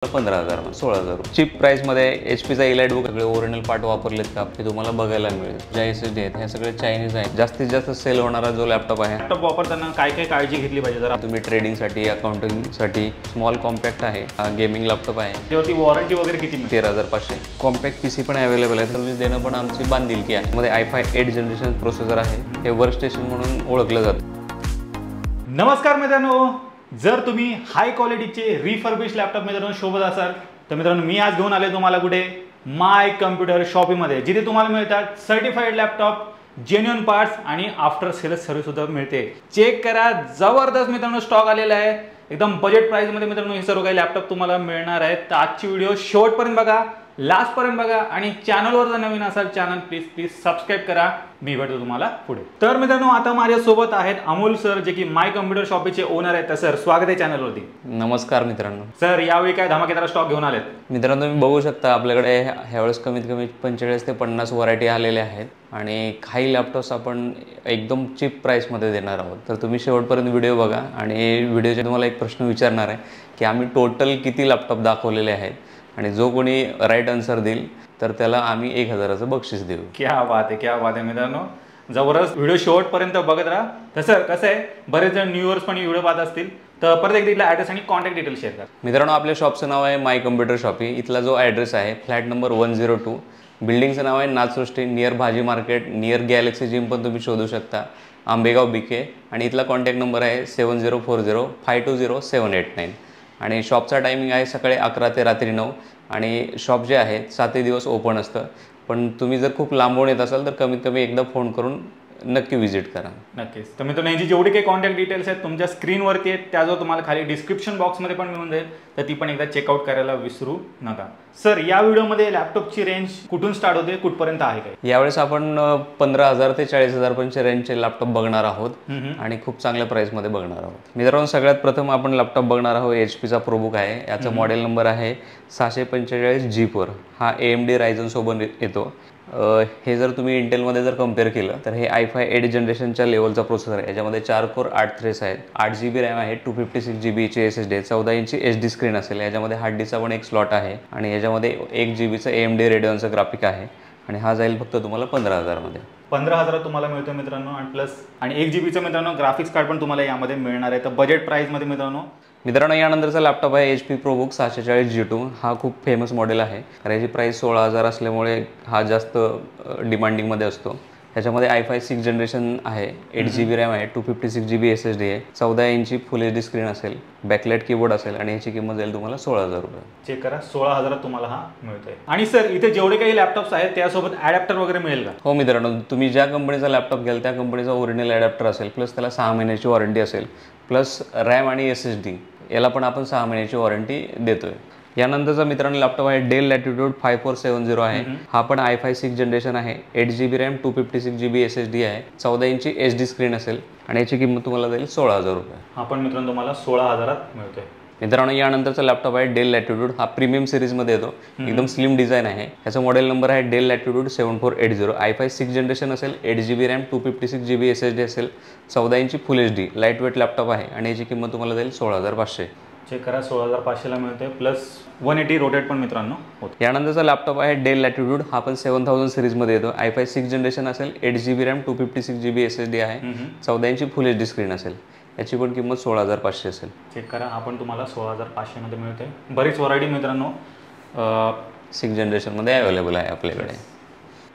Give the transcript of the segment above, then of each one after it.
15,000 16,000 chip प्राइसमध्ये HP चा इलाइटबुक सगळे original part वापरलेत का ते तुम्हाला बघायला मिळेल. ज्या SSD आहेत ह्या सगळे चायनीज आहेत. जास्तीत जास्त सेल होणारा जो लॅपटॉप आहे, लॅपटॉप वापरताना काय काय काळजी घेतली पाहिजे जरा तुम्ही ट्रेडिंगसाठी अकाउंटिंगसाठी स्मॉल कॉम्पॅक्ट आहे, गेमिंग लॅपटॉप आहे. त्यावरती वॉरंटी वगैरे किती मिळते? 13,500 कॉम्पॅक्ट PC पण अवेलेबल आहे. सर्व्हिस देणं पण आमची बांधिलकी आहे. मध्ये i5 8 जनरेशन प्रोसेसर आहे. हे वर्क स्टेशन म्हणून ओळखलं जातं. नमस्कार मित्रांनो, जर तुम्ही हाय क्वालिटीचे रिफर्बिश लॅपटॉप मित्रांनो शोधत असाल तर मित्रांनो मी आज घेऊन आले तुम्हाला कुठे माय कम्प्युटर शॉपीमध्ये, जिथे तुम्हाला मिळतात सर्टिफाईड लॅपटॉप, जेन्युइन पार्ट्स आणि आफ्टर सेल्स सर्व्हिस सुद्धा मिळते. चेक करा, जबरदस्त मित्रांनो स्टॉक आलेला आहे. एकदम बजेट प्राइसमध्ये मित्रांनो हे सर्व काही लॅपटॉप तुम्हाला मिळणार आहेत. तर आजची व्हिडिओ शेवटपर्यंत बघा, लास्ट पर्यंत बघा आणि चॅनलवर जर नवीन असाल चॅनल प्लीज सबस्क्राईब करा. मी भेटतो तुम्हाला पुढे. तर मित्रांनो आता माझ्यासोबत आहेत अमोल सर, जे की माय कम्प्युटर शॉपीचे ओनर आहेत. तर सर स्वागत आहे चॅनलवरती. नमस्कार मित्रांनो. सर यावेळी काय धमाकेदार स्टॉक घेऊन आलेत? मित्रांनो तुम्ही बघू शकता आपल्याकडे ह्यावेळेस कमीत कमी 45 ते 50 व्हरायटी आलेल्या आहेत आणि काही लॅपटॉप्स आपण एकदम चीप प्राईसमध्ये देणार आहोत. तर तुम्ही शेवटपर्यंत व्हिडिओ बघा आणि व्हिडिओचे तुम्हाला एक प्रश्न विचारणार आहे की आम्ही टोटल किती लॅपटॉप दाखवलेले आहेत आणि जो कोणी राईट आन्सर देईल तर त्याला आम्ही 1,000चं बक्षीस देऊ. क्या बात आहे, क्या बात आहे मित्रांनो. जबरदस्त व्हिडिओ शेवटपर्यंत बघत राहा. तसं कसं आहे, बरेच जण न्यू इयर्स पण व्हिडिओ पाहत असतील तर परत एकदा इथला ॲड्रेस आणि कॉन्टॅक्ट डिटेल शेअर करा. मित्रांनो आपल्या शॉपचं नाव आहे माय कम्प्युटर शॉपी. इथला जो ॲड्रेस आहे फ्लॅट नंबर 102, बिल्डिंगचं नाव आहे नाथसृष्टी, नियर भाजी मार्केट, नियर गॅलेक्सी जिम पण तुम्ही शोधू शकता, आंबेगाव BK. आणि इथला कॉन्टॅक्ट नंबर आहे 7040520789 आणि शॉपचा टायमिंग आहे सकाळी 11 ते रात्री 9 आणि शॉप जे आहे 7 दिवस ओपन असतं. पण तुम्ही जर खूप लांबून येत असाल तर कमीत कमी एकदा फोन करून नक्की व्हिजिट करा. नक्कीच. तर मित्रांनो यांची जेवढी काही कॉन्टॅक्ट डिटेल्स आहेत तुमच्या स्क्रीनवरती आहेत, त्याजवळ तुम्हाला खाली डिस्क्रिप्शन बॉक्समध्ये पण मिळून जाईल, तर ती पण एकदा चेकआउट करायला विसरू नका. सर या व्हिडिओमध्ये लॅपटॉपची रेंज कुठून स्टार्ट होते, कुठपर्यंत आहे काय? यावेळेस आपण 15,000 ते 40,000 पर्यंतच्या रेंजचे लॅपटॉप बघणार आहोत आणि खूप चांगल्या प्राइसमध्ये बघणार आहोत. मित्रांनो सगळ्यात प्रथम आपण लॅपटॉप बघणार आहोत. HP चा प्रोबुक आहे. याचा मॉडेल नंबर आहे 645G4. हा AMD Ryzen सोबत येतो. हे जर तुम्ही इंटेलमध्ये जर कम्पेअर केलं तर हे i5 8 जनरेशनच्या लेवलचा प्रोसेसर आहे. याच्यामध्ये 4 कोर 8 थ्रेड्स आहेत, 8GB रॅम आहे, 256GB ची SSD आहे, 14 इंची HD स्क्रीन असेल. याच्यामध्ये हार्ड डिस्कचा पण एक स्लॉट आहे आणि याच्यामध्ये 1GB AMD रेडियनचं ग्राफिक आहे आणि हा जाईल फक्त तुम्हाला 15,000मध्ये. 15,000 तुम्हाला मिळतो मित्रांनो. आणि प्लस आणि 1GB मित्रांनो ग्राफिक्स कार्ड पण तुम्हाला यामध्ये मिळणार आहे. तर बजेट प्राइसमध्ये मित्रांनो यानंतरचा लॅपटॉप आहे HP ProBook 640G2. हा खूप फेमस मॉडेल आहे. तर याची प्राईस 16,000 असल्यामुळे हा जास्त डिमांडिंगमध्ये असतो. त्याच्यामध्ये i5 6 जनरेशन आहे, 8GB रॅम आहे, 256GB SSD आहे, 14 इंची फुल HD स्क्रीन असेल, बॅकलाइट कीबोर्ड असेल आणि याची किंमत जाईल तुम्हाला 16,000 रुपये. चेक करा, 16,000 तुम्हाला हा मिळतोय. आणि सर इथे जेवढे काही लॅपटॉप्स आहेत त्यासोबत ॲडॅप्टर वगैरे मिळेल का? हो मित्रांनो, तुम्ही ज्या कंपनीचा लॅपटॉप घ्याल त्या कंपनीचा ओरिजिनल ॲडॅप्टर असेल, प्लस त्याला 6 महिन्याची वॉरंटी असेल, प्लस रॅम आणि SSD याला पण आपण 6 महिन्याची वॉरंटी देतोय. यानंतरचा मित्रांनो लॅपटॉप आहे डेल लॅटिट्यूड 5470 आहे. हा पण i5 6 जनरेशन आहे, 8GB रॅम, 256GB SSD आहे, 14 इंची HD स्क्रीन असेल आणि याची किंमत तुम्हाला जाईल 16,000 रुपये. हा पण मित्रांनो तुम्हाला 16,000 मिळतोय. मित्रांनो यानंतरचा लॅपटॉप आहे डेल लॅटिट्यूड. हा प्रीमियम सिरीजमध्ये येतो, एकदम स्लिम डिझाईन आहे. याचा मॉडेल नंबर आहे डेल लॅटिट्यूड 7480. i5 6 जनरेशन असेल, 8GB रॅम, 256GB SSD असेल, 14 इंची full HD light weight laptop आहे आणि याची किंमत तुम्हाला जाईल 16,500. चेक करा, 16,500ला मिळते, प्लस 180 रोटेट पण मित्रांनो होतो. यानंतरचा लॅपटॉप आहे डेल लॅटिट्यूड. हा पण 7000 सिरीजमध्ये येतो. i5 6 जनरेशन असेल, 8GB रॅम, 256GB SSD आहे, 14 इंची फुल HD स्क्रीन असेल. याची पण किंमत 16,500 असेल. चेक करा, आपण तुम्हाला 16,500मध्ये मिळते. बरीच व्हरायटी मित्रांनो 6 जनरेशनमध्ये अवेलेबल आहे आपल्याकडे.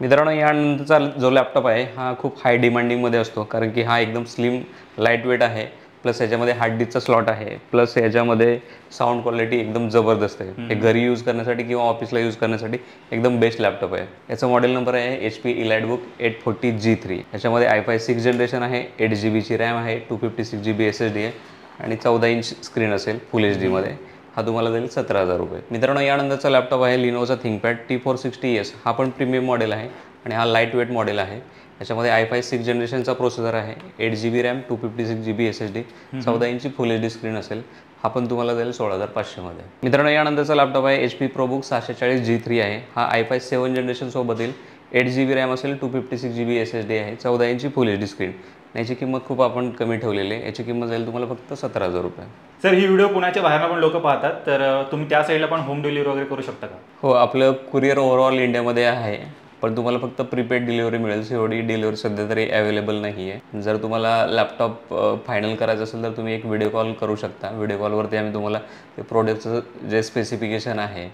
मित्रांनो यानंतरचा जो लॅपटॉप आहे हा खूप हाय डिमांडिंगमध्ये असतो, कारण की हा एकदम स्लिम लाईट वेट आहे, प्लस याच्यामध्ये हार्ड डिस्कचा स्लॉट आहे, प्लस याच्यामध्ये साऊंड क्वालिटी एकदम जबरदस्त आहे. हे घरी यूज करण्यासाठी किंवा ऑफिसला यूज करण्यासाठी एकदम बेस्ट लॅपटॉप आहे. याचा मॉडेल नंबर आहे HP इलाइटबुक 840G3. याच्यामध्ये i5 6 जनरेशन आहे, 8GB ची रॅम आहे, 256GB SSD आहे आणि 14 इंच स्क्रीन असेल फुल HDमध्ये. हा तुम्हाला जाईल 17,000 रुपये. मित्रांनो यानंतरचा लॅपटॉप आहे लिनोचा थिंकपॅड T460S. हा पण प्रीमियम मॉडेल आहे आणि हा लाईट वेट मॉडेल आहे. याच्यामध्ये i5 6 जनरेशनचा प्रोसेसर आहे, 8GB रॅम, 256GB SSD, 14 इंची फुल HD स्क्रीन असेल. हा पण तुम्हाला जाईल 16,500मध्ये. मित्रांनो यानंतरचा लॅपटॉप आहे HP ProBook 640G3 आहे. हा i5 7 जनरेशन सोबत येईल, 8GB रॅम असेल, 256GB SSD आहे, 14 इंची फुल HD स्क्रीन. याची किंमत खूप आपण कमी ठेवलेली आहे. याची किंमत जाईल तुम्हाला फक्त 17,000 रुपये. सर ही व्हिडिओ पुण्याच्या बाहेरनं पण लोक पाहतात, तर तुम्ही त्या साईडला पण होम डिलिव्हरी वगैरे करू शकता का? हो, आपलं कुरिअर ओव्हरऑल इंडियामध्ये आहे, पण तुम्हाला फक्त प्रीपेड डिलिव्हरी मिळेल. सीओडी डिलिव्हरी सध्या तरी अवेलेबल नाही आहे. जर तुम्हाला लॅपटॉप फायनल करायचं असेल तर तुम्ही एक व्हिडिओ कॉल करू शकता. व्हिडिओ कॉलवरती आम्ही तुम्हाला ते प्रोडक्टचं जे स्पेसिफिकेशन आहे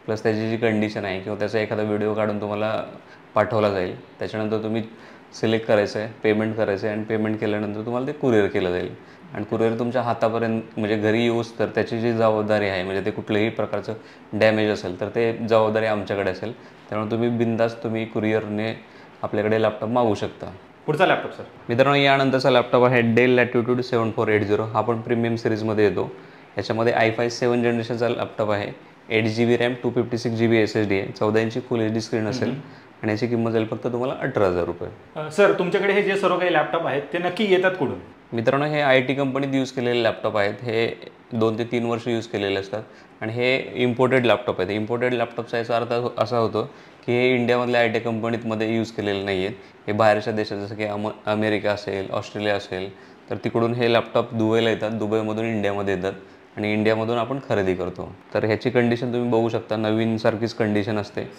प्लस त्याची जी कंडिशन आहे किंवा त्याचा एखादा व्हिडिओ काढून तुम्हाला पाठवला जाईल. त्याच्यानंतर तुम्ही सिलेक्ट करायचं आहे, पेमेंट करायचं आहे आणि पेमेंट केल्यानंतर तुम्हाला ते कुरिअर केलं जाईल आणि कुरिअर तुमच्या हातापर्यंत म्हणजे घरी येऊस तर त्याची जी जबाबदारी आहे म्हणजे ते कुठल्याही प्रकारचं डॅमेज असेल तर ते जबाबदारी आमच्याकडे असेल. त्यामुळे तुम्ही बिनधास्त तुम्ही कुरिअरने आपल्याकडे लॅपटॉप मागवू शकता. पुढचा लॅपटॉप सर मित्रांनो, यानंतरचा लॅपटॉप आहे डेल लॅटिट्यूड 7480. हा पण प्रीमियम सिरीजमध्ये येतो. याच्यामध्ये i5 7 जनरेशनचा लॅपटॉप आहे. 8GB रॅम 256 GB SSD आहे. 14 इंची फुल HD स्क्रीन असेल आणि याची किंमत जाईल फक्त तुम्हाला 18,000 रुपये. सर तुमच्याकडे हे जे सर्व काही लॅपटॉप आहेत ते नक्की येतात कुठून? मित्रांनो, हे IT कंपनीत यूज केलेले लॅपटॉप आहेत. हे 2 ते 3 वर्ष यूज केलेले असतात आणि हे इम्पोर्टेड लॅपटॉप आहेत. इम्पोर्टेड लॅपटॉपचा याचा अर्थ असा होतो की हे इंडियामधल्या IT कंपनीमध्ये यूज केलेले नाही आहेत. हे बाहेरच्या देशात जसं की अमेरिका असेल, ऑस्ट्रेलिया असेल तर तिकडून हे लॅपटॉप दुबईला येतात. दुबईमधून इंडियामध्ये येतात आणि इंडियामधून आपण खरेदी करतो. तर ह्याची कंडिशन तुम्ही बघू शकता, नवीनसारखीच कंडिशन असते.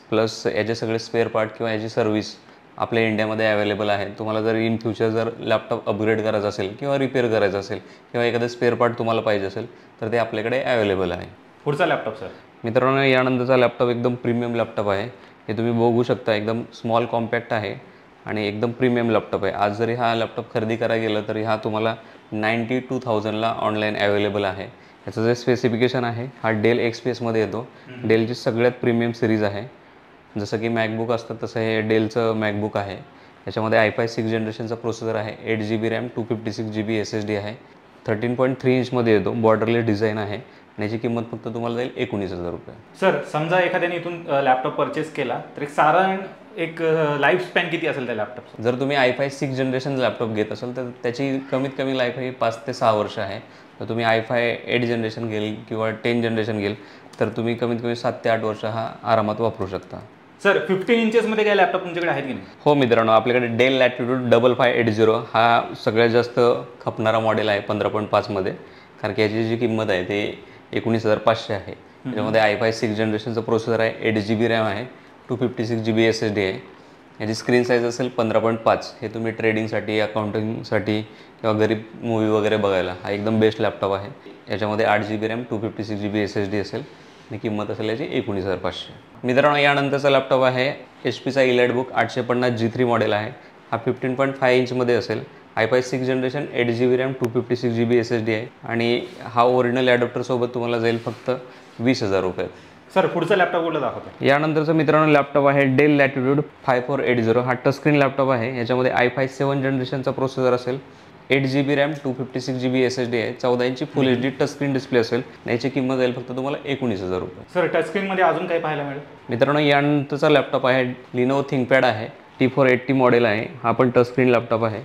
प्लस याचे सगळे स्पेअर पार्ट किंवा याची सर्व्हिस आपल्या इंडियामध्ये अवेलेबल आहे. तुम्हाला जर इन फ्युचर जर लॅपटॉप अपग्रेड करायचा असेल किंवा रिपेअर करायचं असेल किंवा एखादं स्पेअर पार्ट तुम्हाला पाहिजे असेल तर ते आपल्याकडे अवेलेबल आहे. पुढचा लॅपटॉप सर मित्रांनो, यानंतरचा लॅपटॉप एकदम प्रीमियम लॅपटॉप आहे. हे तुम्ही बघू शकता, एकदम स्मॉल कॉम्पॅक्ट आहे आणि एकदम प्रीमियम लॅपटॉप आहे. आज जरी हा लॅपटॉप खरेदी करायला गेलं तरी हा तुम्हाला 92,000ला ऑनलाईन अवेलेबल आहे. याचं जे स्पेसिफिकेशन आहे हा डेल XPSमध्ये येतो. डेलची सगळ्यात प्रीमियम सिरीज आहे. जसं की मॅकबुक असतं तसं हे डेलचं मॅकबुक आहे. याच्यामध्ये i5 6 जनरेशनचा प्रोसेसर आहे. 8GB रॅम 256 GB SSD आहे. 13.3 इंचमध्ये येतो. बॉर्डरलेस डिझाईन आहे आणि याची किंमत फक्त तुम्हाला जाईल 19,000 रुपये. सर समजा एखाद्याने इथून लॅपटॉप परचेस केला तर एक लाईफ स्पॅन किती असेल त्या लॅपटॉपचं? जर तुम्ही i5 6 जनरेशन लॅपटॉप घेत असाल तर त्याची कमीत कमी लाईफ ही 5 ते 6 वर्ष आहे. तर तुम्ही i5 8 जनरेशन घेईल किंवा 10 जनरेशन घेईल तर तुम्ही कमीत कमी 7 ते 8 वर्ष हा आरामात वापरू शकता. सर 15 इंचेसमध्ये काय लॅपटॉप तुमच्याकडे आहेत की नाही? हो मित्रांनो, आपल्याकडे डेल लॅटिट्यूड 5580 हा सगळ्यात जास्त खपणारा मॉडेल आहे 15.5मध्ये. कारण की याची जी किंमत आहे ते 19,500 आहे. त्याच्यामध्ये i5 6 जनरेशनचं प्रोसेसर आहे. 8GB रॅम आहे. 256 GB SSD आहे. याची स्क्रीन साईज असेल 15.5. हे तुम्ही ट्रेडिंगसाठी, अकाउंटिंगसाठी किंवा घरी मूवी वगैरे बघायला हा एकदम बेस्ट लॅपटॉप आहे. याच्यामध्ये 8GB रॅम 256 GB SSD असेल आणि किंमत असेल याची 19,500. मित्रांनो, यानंतरचा लॅपटॉप आहे HPचा EliteBook 850 G3 मॉडेल आहे. हा 15.5 इंचमध्ये असेल. i5 6 generation 8GB RAM 256 GB SSD आहे आणि हा ओरिजिनल ॲडॉप्टरसोबत तुम्हाला जाईल फक्त 20,000 रुपये. सर पुढचा लॅपटॉप कुठला दाखवतो? यानंतरचा मित्रांनो लॅपटॉप आहे डेल लॅटिट्यूड 5480. हा टच स्क्रीन लॅपटॉप आहे. याच्यामध्ये i5 7 जनरेशनचा प्रोसेसर असेल. 8GB रॅम 256 GB SSD आहे. 14 इंची full HD touch screen display असेल. याची किंमत जाईल फक्त तुम्हाला 19,000 रुपये. सर टच स्क्रीनमध्ये अजून काही पाहायला मिळेल? मित्रांनो, यानंतरचा लॅपटॉप आहे Lenovo ThinkPad आहे. T480 मॉडेल आहे. हा पण टच स्क्रीन लॅपटॉप आहे.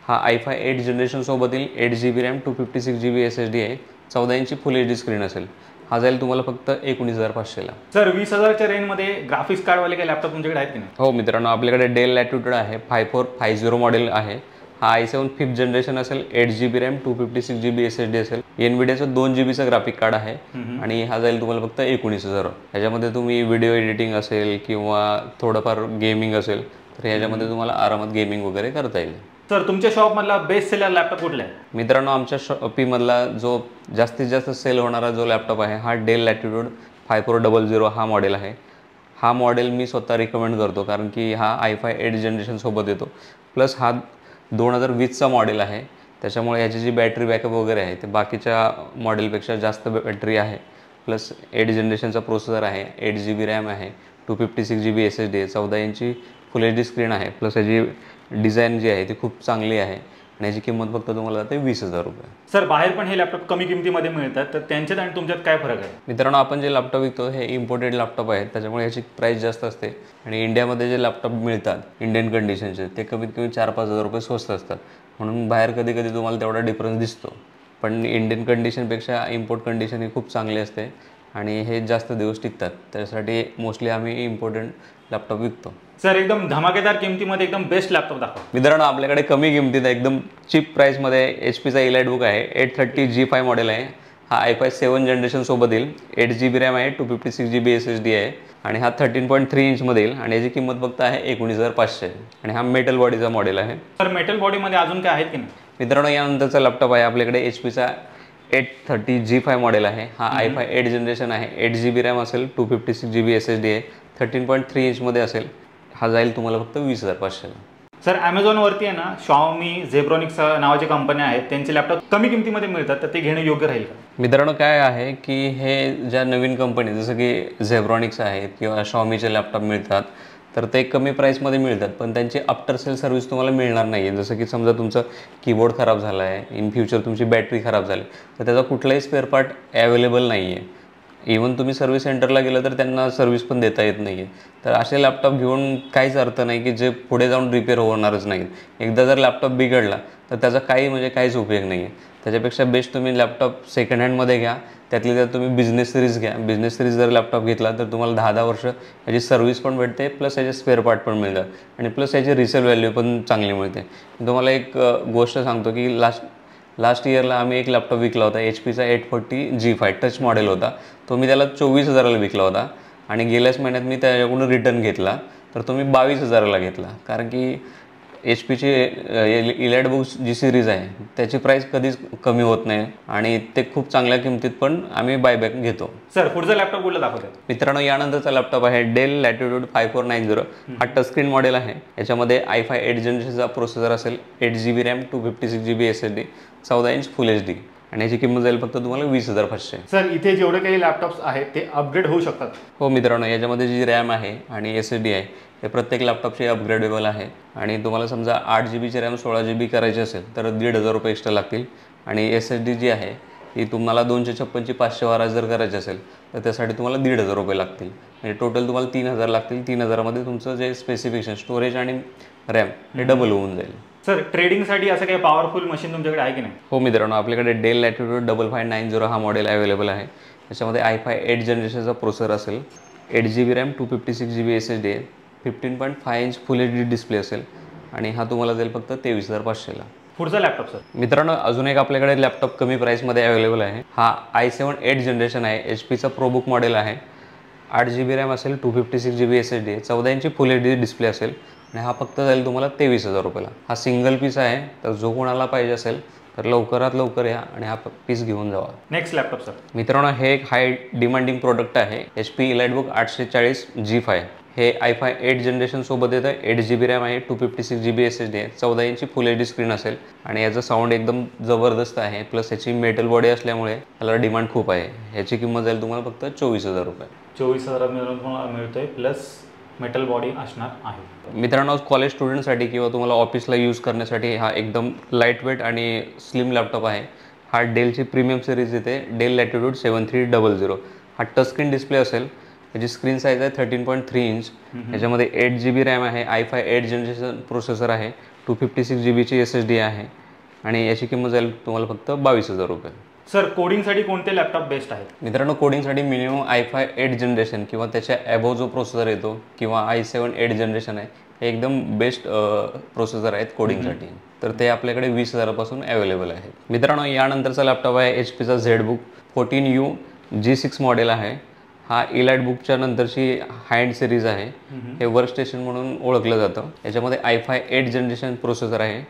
हा i5 8 जनरेशनसोबत येईल. 8GB रॅम 256 GB SSD आहे. 14 इंची फुल HD स्क्रीन असेल. हा जाईल तुम्हाला फक्त 19,500ला. सर 20,000च्या रेंजमध्ये ग्राफिक्स कार्डवाले काही लॅपटॉप तुमच्याकडे आहेत की नाही? हो मित्रांनो, आपल्याकडे डेल लॅटिट्यूड आहे. 5450 मॉडेल आहे. हा i7 5th जनरेशन असेल. 8GB रॅम 256 GB SSD असेल. NVIDIAचं 2GBचं ग्राफिक कार्ड आहे आणि हा जाईल तुम्हाला फक्त 19,000. ह्याच्यामध्ये तुम्ही व्हिडिओ एडिटिंग असेल किंवा थोडंफार गेमिंग असेल तर ह्याच्यामध्ये तुम्हाला आरामात गेमिंग वगैरे करता येईल. सर तुमच्या शॉपमधला बेस्ट सेलर लॅपटॉप कुठला आहे? मित्रांनो, आमच्या शॉपीमधला जो जास्तीत जास्त सेल होणारा जो लॅपटॉप आहे हा डेल लॅटिट्यूड 5400 हा मॉडेल आहे. हा मॉडेल मी स्वतः रिकमेंड करतो कारण की हा i5 8 जनरेशनसोबत येतो. प्लस हा 2020चा मॉडेल आहे. त्याच्यामुळे याची जी बॅटरी बॅकअप वगैरे आहे ते बाकीच्या मॉडेलपेक्षा जास्त बॅटरी आहे. प्लस 8 जनरेशनचा प्रोसेसर आहे. 8GB रॅम आहे. 256 GB SSD आहे. 14 इंची फुल HD स्क्रीन आहे. प्लस याची डिझाईन जी आहे ती खूप चांगली आहे आणि याची किंमत फक्त तुम्हाला जाते 20,000 रुपये. सर बाहेर पण हे लॅपटॉप कमी किमतीमध्ये मिळतात तर त्यांच्यात आणि तुमच्यात काय फरक आहे? मित्रांनो, आपण जे लॅपटॉप विकतो हे इम्पोर्टेड लॅपटॉप आहेत. त्याच्यामुळे याची प्राईस जास्त असते आणि इंडियामध्ये जे लॅपटॉप मिळतात इंडियन कंडिशनचे ते कमीत कमी 4-5 रुपये स्वस्त असतात. म्हणून बाहेर कधी कधी तुम्हाला तेवढा डिफरन्स दिसतो. पण इंडियन कंडिशनपेक्षा इम्पोर्ट कंडिशन ही खूप चांगली असते आणि हे जास्त दिवस टिकतात, त्यासाठी मोस्टली आम्ही इम्पॉर्टंट लॅपटॉप विकतो. सर एकदम धमाकेदार किमतीमध्ये एकदम बेस्ट लॅपटॉप दाखवा. मित्रांनो, आपल्याकडे कमी किमतीत एकदम चीप प्राईसमध्ये HP चा इलाइट बुक आहे. 830G5 मॉडेल आहे. हा i5 7 जनरेशन सोबत येईल. 8GB रॅम आहे, 256GB SSD आहे आणि हा 13.3 इंचमध्ये येईल आणि याची किंमत फक्त आहे 19,500 आणि हा मेटल बॉडीचा मॉडेल आहे. सर मेटल बॉडीमध्ये अजून काय आहेत की नाही? मित्रांनो, यानंतरचा लॅपटॉप आहे आपल्याकडे HP चा 830G5 मॉडेल आहे. हा i5 8 जनरेशन आहे. 8GB रॅम असेल, 256GB SSD आहे, 13.3 इंचमध्ये असेल. हा जाईल तुम्हाला फक्त 20,500ला. सर ॲमेझॉनवरती आहे ना Xiaomi, Zebronics नावाची कंपन्या आहेत, त्यांचे लॅपटॉप कमी किमतीमध्ये मिळतात, तर ते घेणं योग्य राहील का? मित्रांनो, काय आहे की हे ज्या नवीन कंपनी जसं की Zebronics आहेत किंवा Xiaomiचे लॅपटॉप मिळतात, तर ते कमी प्राईसमध्ये मिळतात, पण त्यांची आफ्टर सेल सर्व्हिस तुम्हाला मिळणार नाही आहे. जसं की समजा तुमचं कीबोर्ड खराब झाला आहे, इन फ्युचर तुमची बॅटरी खराब झाली, तर त्याचा कुठलाही स्पेअर पार्ट अवेलेबल नाही आहे. इवन तुम्ही सर्व्हिस सेंटरला गेलं तर त्यांना सर्व्हिस पण देता येत नाही आहे. तर असे लॅपटॉप घेऊन काहीच अर्थ नाही की जे पुढे जाऊन रिपेअर होणारच नाही. एकदा जर लॅपटॉप बिघडला तर त्याचा काहीच उपयोग नाही आहे. त्याच्यापेक्षा बेस्ट तुम्ही लॅपटॉप सेकंड हँडमध्ये घ्या. त्यातली जर तुम्ही बिझनेस सिरीज घ्या. बिझनेस सिरीज जर लॅपटॉप घेतला तर तुम्हाला 10-10 वर्ष याची सर्व्हिस पण भेटते, प्लस याचे स्पेअर पार्ट पण मिळतात आणि प्लस याची रिसेल व्हॅल्यू पण चांगली मिळते. मी तुम्हाला एक गोष्ट सांगतो की लास्ट इयरला आम्ही एक लॅपटॉप विकला होता. HP चा 840G5 टच मॉडेल होता. तो मी त्याला 24,000ला विकला होता आणि गेल्याच महिन्यात मी त्याच्याकडून रिटर्न घेतला, तर तो मी 22,000ला घेतला. कारण की HP ची इलाइट बुक जी सिरीज आहे त्याची प्राईस कधीच कमी होत नाही आणि ते खूप चांगल्या किमतीत पण आम्ही बायबॅक घेतो. सर पुढचा लॅपटॉप कुठला दाखवतात? मित्रांनो, यानंतरचा लॅपटॉप आहे डेल लॅटिट्यूड 5490. हा टचस्क्रीन मॉडेल आहे. याच्यामध्ये i5 8 जनरेशनचा प्रोसेसर असेल, 8GB RAM, 256GB SSD, 14 inch फुल HD आणि याची किंमत जाईल फक्त तुम्हाला 20,500. सर इथे जेवढे काही लॅपटॉप्स आहेत ते अपग्रेड होऊ शकतात? हो मित्रांनो, याच्यामध्ये जी रॅम आहे आणि SSD आहे हे प्रत्येक लॅपटॉपची अपग्रेडेबल आहे आणि तुम्हाला समजा 8GB रॅम 16GB करायची असेल तर 1,500 रुपये एक्स्ट्रा लागतील आणि SSD जी आहे ती तुम्हाला 256ची 512 जर करायची असेल तर त्यासाठी तुम्हाला 1,500 रुपये लागतील. म्हणजे टोटल तुम्हाला 3,000 लागतील. 3,000मध्ये तुमचं जे स्पेसिफिकेशन स्टोरेज आणि रॅम हे डबल होऊन जाईल. सर ट्रेडिंगसाठी असं काही पॉवरफुल मशीन तुमच्याकडे आहे की नाही? हो मित्रांनो, आपल्याकडे डेल लॅटिट्यूड 5590 हा मॉडेल अवेलेबल आहे. याच्यामध्ये i5 8 जनरेशनचा प्रोसेसर असेल, 8GB रॅम, 256GB SSD आहे, 15.5 इंच फुल HD डिस्प्ले असेल आणि हा तुम्हाला जाईल फक्त 23,500ला. पुढचा लॅपटॉप सर? मित्रांनो, अजून एक आपल्याकडे लॅपटॉप कमी प्राईसमध्ये अवेलेबल आहे. हा i7 8 जनरेशन आहे. HP चा प्रोबुक मॉडेल आहे. 8GB रॅम असेल, 256GB SSD आहे, 14 इंची फुल HD डिस्प्ले असेल आणि हा फक्त जाईल तुम्हाला 23,000 रुपयाला. हा सिंगल पीस आहे, तर जो कोणाला पाहिजे असेल तर लवकरात लवकर या आणि हा पीस घेऊन जावा. Next laptop sir? मित्रांनो, हे एक हाय डिमांडिंग प्रोडक्ट आहे. HP elite book 840G5. हे i5 8 जनरेशन सोबत येतं. 8GB रॅम आहे, 256GB SSD आहे, 14 इंची फुल HD स्क्रीन असेल आणि याचं साऊंड एकदम जबरदस्त आहे. प्लस याची मेटल बॉडी असल्यामुळे याला डिमांड खूप आहे. याची किंमत जाईल तुम्हाला फक्त 24,000 रुपये. 24,000 तुम्हाला मिळतोय, प्लस मेटल बॉडी असणार आहे. मित्रांनो, कॉलेज स्टुडंटसाठी किंवा तुम्हाला ऑफिसला यूज करण्यासाठी हा एकदम लाईट वेट आणि स्लिम लॅपटॉप आहे. हा डेलची प्रीमियम सिरीज येते, डेल लॅटिट्यूड 7300. हा टचस्क्रीन डिस्प्ले असेल. याची स्क्रीन साईज आहे 13.3 इंच. याच्यामध्ये 8GB रॅम आहे, i5 8 जनरेशन प्रोसेसर आहे, 256GBची SSD आहे आणि याची किंमत जाईल तुम्हाला फक्त 22,000 रुपये. सर कोडिंगसाठी कोणते लॅपटॉप बेस्ट आहेत? मित्रांनो, कोडिंगसाठी मिनिमम i5 8 जनरेशन किंवा त्याच्या ॲबोव जो प्रोसेसर येतो किंवा i7 8 जनरेशन आहे, हे एकदम बेस्ट प्रोसेसर आहेत कोडिंगसाठी. तर ते आपल्याकडे 20,000पासून अवेलेबल आहेत. मित्रांनो, यानंतरचा लॅपटॉप आहे HPचा ZBook 14U G6 मॉडेल आहे. हा इलाइट बुकच्या नंतरची हाय-एंड सिरीज आहे. हे वर्क स्टेशन म्हणून ओळखलं जातं. याच्यामध्ये i5 8 जनरेशन प्रोसेसर आहे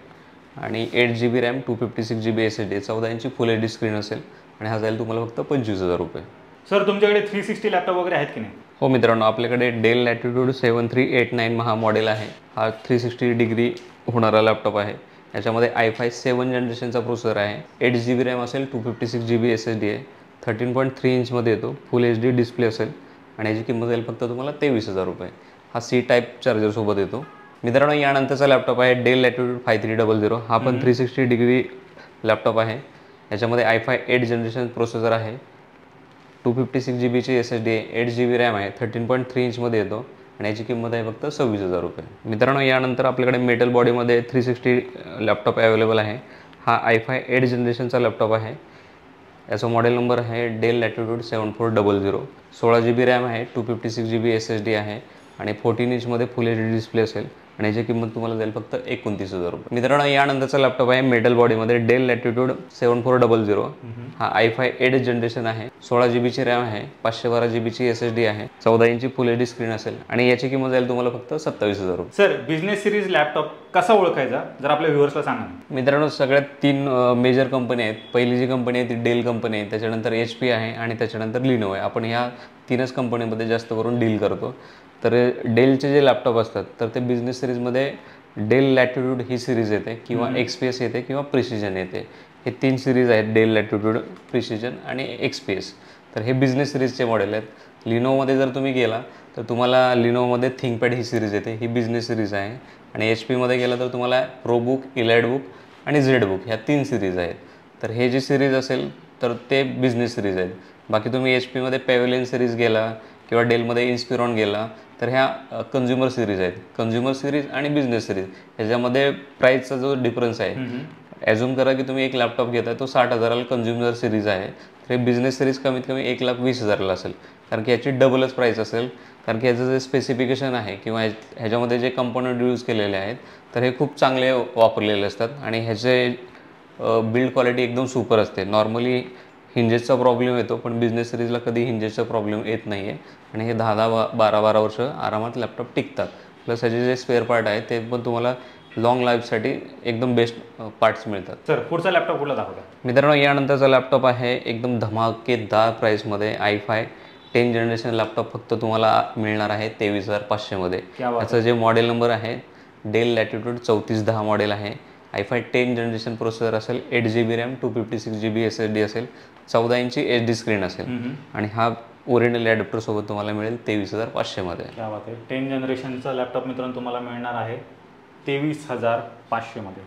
आणि 8GB रॅम, 256GB SSD, 14 इंची फुल HD स्क्रीन असेल आणि हा जाईल तुम्हाला फक्त 25,000 रुपये. सर तुमच्याकडे 360 लॅपटॉप वगैरे आहेत की नाही? हो मित्रांनो, आपल्याकडे डेल लॅटिट्यूड 7389 हा मॉडेल आहे. हा 360 डिग्री होणारा लॅपटॉप आहे. याच्यामध्ये i5 7 जनरेशनचा प्रोसेसर आहे, 8GB रॅम असेल, 256GB SSD आहे, 13.3 इंचमध्ये येतो, फुल HD डिस्प्ले असेल आणि याची किंमत जाईल फक्त तुम्हाला 23,000 रुपये. हा C टाईप चार्जरसोबत येतो. मित्रांनो, यानंतरचा लॅपटॉप आहे डेल लॅटिट्यूड 5300. हा पण 360 डिग्री लॅपटॉप आहे. याच्यामध्ये i5 8 जनरेशन प्रोसेसर आहे, 256GBची SSD आहे, 8GB रॅम आहे, 13.3 इंचमध्ये येतो आणि याची किंमत आहे फक्त 26,000 रुपये. मित्रांनो, यानंतर आपल्याकडे मेटल बॉडीमध्ये 360 लॅपटॉप अवेलेबल आहे. हा i5 8 जनरेशनचा लॅपटॉप आहे. याचा मॉडेल नंबर आहे डेल लॅटिट्यूड 7400. 16 GB रॅम आहे, 256 GB SSD आहे आणि 14 इंचमध्ये फुल HD डिस्प्ले असेल आणि याची किंमत तुम्हाला जाईल फक्त 29,000 रुपये. मित्रांनो, यानंतरचा लॅपटॉप आहे मेटल बॉडीमध्ये डेल लॅटिट्यूड 7400. हा i5 8th जनरेशन आहे. 16 GB ची रॅम आहे, 512 GB ची SSD आहे, 14 इंची फुल HD स्क्रीन असेल आणि याची किंमत जाईल तुम्हाला फक्त 27,000 रुपये. सर, बिझनेस सिरीज लॅपटॉप कसा ओळखायचा जर आपल्या व्ह्युअर्सला सांगा. मित्रांनो, सगळ्यात 3 मेजर कंपनी आहेत. पहिली जी कंपनी आहे ती डेल कंपनी आहे, त्याच्यानंतर HP आहे आणि त्याच्यानंतर लिनोवो आहे. आपण ह्या 3च कंपनीमध्ये जास्त करून डील करतो. तर डेलचे जे लॅपटॉप असतात तर ते बिझनेस सिरीजमध्ये डेल लॅटिट्यूड ही सिरीज येते किंवा XPS येते किंवा प्रिसिजन येते. हे 3 सिरीज आहेत, डेल लॅटिट्यूड, प्रिसिजन आणि XPS. तर हे बिझनेस सिरीजचे मॉडेल आहेत. लिनोवोमध्ये जर तुम्ही गेला तर तुम्हाला लिनोवोमध्ये थिंकपॅड ही सिरीज येते, ही बिझनेस सिरीज आहे. आणि HP गेला तर तुम्हाला प्रोबुक, इलाइट बुक आणि झेड बुक ह्या 3 सिरीज आहेत. तर हे जी सिरीज असेल तर ते बिझनेस सिरीज आहेत. बाकी तुम्ही HP पॅव्हेलियन सिरीज गेला किंवा डेलमध्ये इन्स्पिरॉन गेला तर ह्या कन्झ्युमर सिरीज आहेत. कन्झ्युमर सिरीज आणि बिझनेस सिरीज ह्याच्यामध्ये प्राईसचा जो डिफरन्स आहे, ॲझ्युम करा की तुम्ही एक लॅपटॉप घेताय तो 60,000ला कन्झ्युमर सिरीज आहे, तर हे बिझनेस सिरीज कमीत कमी 1,20,000ला असेल, कारण की याची डबलच प्राईस असेल. कारण की ह्याचं जे स्पेसिफिकेशन आहे किंवा ह्याच्यामध्ये जे कंपोनंट यूज केलेले आहेत तर हे खूप चांगले वापरलेले असतात आणि ह्याचे बिल्ड क्वालिटी एकदम सुपर असते. नॉर्मली हिंजेसचा प्रॉब्लेम येतो, पण बिझनेस सिरीजला कधी हिंजेसचा प्रॉब्लेम येत नाही आहे आणि हे 10-12 वर्ष आरामात लॅपटॉप टिकतात. प्लस ह्याचे जे स्पेअर पार्ट आहे ते पण तुम्हाला लॉंग लाईफसाठी एकदम बेस्ट पार्ट्स मिळतात. सर, पुढचा लॅपटॉप कुठला दाखवता? मित्रांनो, यानंतरचा लॅपटॉप आहे एकदम धमाकेदार प्राईसमध्ये i5 10th जनरेशन लॅपटॉप फक्त तुम्हाला मिळणार आहे 23,500मध्ये. याचं जे मॉडेल नंबर आहे डेल लॅटिट्यूड 3410 मॉडेल आहे. i5 10th जनरेशन प्रोसेसर असेल, 8 GB रॅम, 256 GB SSD असेल, 14 इंची HD स्क्रीन असेल आणि हा ओरिजिनल ॲडॅप्टरसोबत तुम्हाला मिळेल 23,500मध्ये. क्या बात आहे. 10th जनरेशनचा लॅपटॉप मित्रांनो तुम्हाला मिळणार आहे 23,500मध्ये.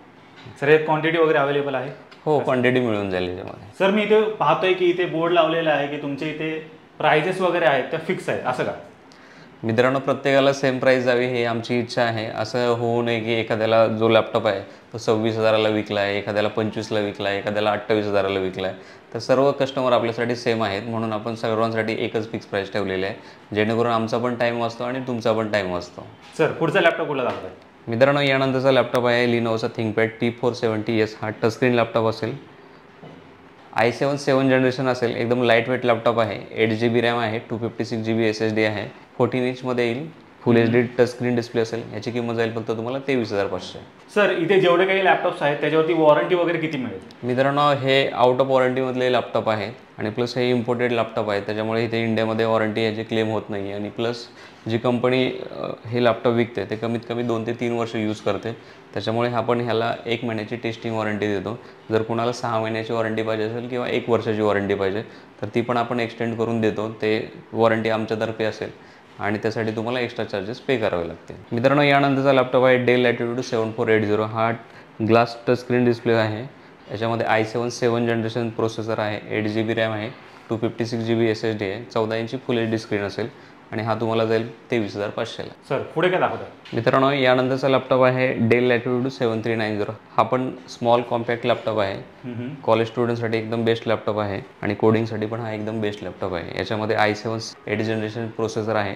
सर, हे क्वांटिटी वगैरे अवेलेबल आहे? हो, क्वांटिटी मिळून जाईल याच्यामध्ये. सर, मी इथे पाहतोय की इथे बोर्ड लावलेला आहे की तुमच्या इथे प्राइजेस वगैरे आहेत त्या फिक्स आहेत, असं का? मित्रांनो, प्रत्येकाला सेम प्राईस जावी ही आमची इच्छा आहे. असं होऊ नये की एखाद्याला जो लॅपटॉप आहे तो 26,000ला विकला आहे, एखाद्याला 25ला विकला आहे, एखाद्याला 28,000ला विकला आहे. तर सर्व कस्टमर आपल्यासाठी सेम आहेत, म्हणून आपण सर्वांसाठी एकच फिक्स प्राईस ठेवलेली आहे, जेणेकरून आमचा पण टाईम वाचतो आणि तुमचा पण टाईम वाचतो. सर, पुढचा लॅपटॉप कुठला दाखवताय? मित्रांनो, यानंतरचा लॅपटॉप आहे लिनोवोचा थिंकपॅड T470S. हा टचस्क्रीन लॅपटॉप असेल, i7 7th जनरेशन असेल, एकदम लाईट वेट लॅपटॉप आहे. 8 GB रॅम आहे, 256 GB SSD आहे, 14 इंचमध्ये येईल, फुल HD टच स्क्रीन डिस्प्ले असेल. याची किंमत जाईल फक्त तुम्हाला 23,500. सर, इथे जेवढे काही लॅपटॉप्स आहेत त्याच्यावरती वॉरंटी वगैरे किती मिळेल? मित्रांनो, हे आउट ऑफ वॉरंटीमधले लॅपटॉप आहे आणि प्लस हे इम्पोर्टेड लॅपटॉप आहे, त्याच्यामुळे इथे इंडियामध्ये वॉरंटी याची क्लेम होत नाही आहे. आणि प्लस जी कंपनी हे लॅपटॉप विकते ते कमीत कमी 2 ते 3 वर्ष यूज करते, त्याच्यामुळे आपण ह्याला 1 महिन्याची टेस्टिंग वॉरंटी देतो. जर कोणाला 6 महिन्याची वॉरंटी पाहिजे असेल किंवा 1 वर्षाची वॉरंटी पाहिजे तर ती पण आपण एक्सटेंड करून देतो. ते वॉरंटी आमच्यातर्फे असेल आणि त्यासाठी तुम्हाला एक्स्ट्रा चार्जेस पे करावे लागतील. मित्रांनो, यानंतरचा लॅपटॉप आहे डेल लॅटिट्यूड 7480. हा ग्लास टच स्क्रीन डिस्प्ले आहे. याच्यामध्ये i7 7th जनरेशन प्रोसेसर आहे, 8 GB रॅम आहे, 256 GB SSD आहे, 14 इंची फुल HD स्क्रीन असेल आणि हा तुम्हाला जाईल 23,500ला. सर, पुढे काय दाखवता? मित्रांनो, यानंतरचा लॅपटॉप आहे डेल लॅटिट्यूड 7390. हा पण स्मॉल कॉम्पॅक्ट लॅपटॉप आहे. कॉलेज स्टुडंटसाठी एकदम बेस्ट लॅपटॉप आहे आणि कोडिंगसाठी पण हा एकदम बेस्ट लॅपटॉप आहे. याच्यामध्ये i7 8th जनरेशन प्रोसेसर आहे,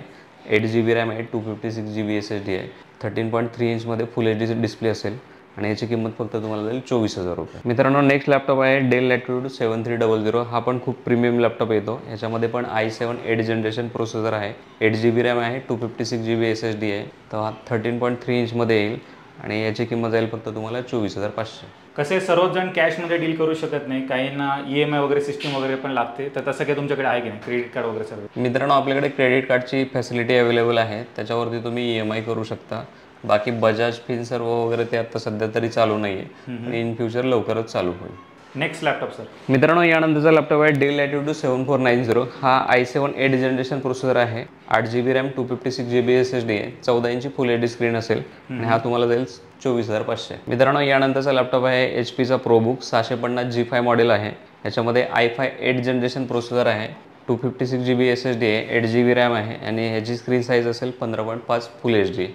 8 GB रॅम आहे, 256 GB SSD आहे, 13.3 इंचमध्ये फुल HD डिस्प्ले असेल आणि याची किंमत फक्त तुम्हाला जाईल 24,000 रुपये. मित्रांनो, नेक्स्ट लॅपटॉप आहे डेल लॅटिट्यूड 7300. हा पण खूप प्रीमियम लॅपटॉप येतो. याच्यामध्ये पण i7 8th जनरेशन प्रोसेसर आहे, 8 GB रॅम आहे, 256 GB SSD आहे, तर हा 13.3 इंचमध्ये येईल आणि याची किंमत जाईल फक्त तुम्हाला 24,500. कसे सर्वच जण कॅशमध्ये डील करू शकत नाही, काहींना EMI वगैरे सिस्टीम वगैरे पण लागते, तर तसं काही तुमच्याकडे आहे की नाही, क्रेडिट कार्ड वगैरे सर्व? मित्रांनो, आपल्याकडे क्रेडिट कार्डची फॅसिलिटी अवेलेबल आहे, त्याच्यावरती तुम्ही EMI करू शकता. बाकी बजाज फिनसर्व वगैरे ते आता सध्या तरी चालू नाही आहे आणि इन फ्युचर लवकरच चालू होईल. Next laptop sir? मित्रांनो, यानंतरचा लॅपटॉप आहे डेल लॅटिट्यूड 7490. हा i7 8th जनरेशन प्रोसेसर आहे, 8 GB रॅम, 256 GB SSD आहे, 14 इंची फुल HD स्क्रीन असेल आणि हा तुम्हाला जाईल 24,500. मित्रांनो, यानंतरचा लॅपटॉप आहे HPचा प्रोबुक 650 G5 मॉडेल आहे. याच्यामध्ये i5 8th जनरेशन प्रोसेसर आहे, 256 GB SSD आहे, 8 GB रॅम आहे आणि ह्याची स्क्रीन साईज असेल 15.5 फुल HD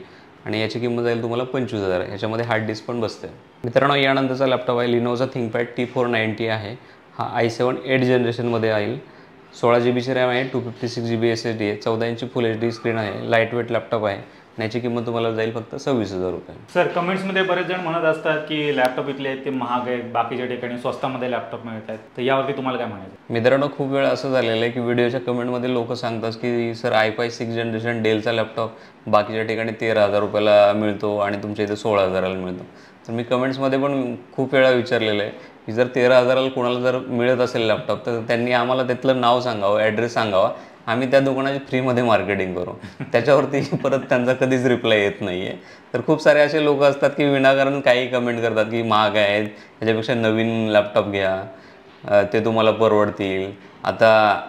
आणि याची किंमत जाईल तुम्हाला 25,000. याच्यामध्ये हार्ड डिस्क पण बसते. मित्रांनो, यानंतरचा लॅपटॉप आहे लिनोवोचा थिंकपॅड T490 आहे. हा i7 8 जनरेशनमध्ये येईल. 16 GB रॅम आहे, 256 GB SSD आहे, 14 इंची फुल HD स्क्रीन आहे, लाईट वेट लॅपटॉप आहे आणि याची किंमत तुम्हाला जाईल फक्त 26,000 रुपये. सर कमेंट्समध्ये बरेच जण म्हणत असतात की लॅपटॉप इथले आहेत ते महाग आहेत, बाकीच्या ठिकाणी स्वस्तामध्ये लॅपटॉप मिळत आहेत, तर यावरती तुम्हाला काय म्हणायचं? मित्रांनो, खूप वेळा असं झालेलं आहे की व्हिडिओच्या कमेंटमध्ये लोक सांगतात की सर i5 6 जनरेशन डेलचा लॅपटॉप बाकीच्या ठिकाणी 13,000 रुपयाला मिळतो आणि तुमच्या इथे 16,000ला मिळतो. तर मी कमेंट्समध्ये पण खूप वेळा विचारलेलं आहे की जर 13,000ला कोणाला जर मिळत असेल लॅपटॉप तर त्यांनी आम्हाला त्यातलं नाव सांगावं, ॲड्रेस सांगावा, आम्ही त्या दुकानाची फ्रीमध्ये मार्केटिंग करू. त्याच्यावरती परत त्यांचा कधीच रिप्लाय येत नाही आहे. तर खूप सारे असे लोक असतात की विनाकारण काही कमेंट करतात की महाग आहेत, त्याच्यापेक्षा नवीन लॅपटॉप घ्या, ते तुम्हाला परवडतील. आता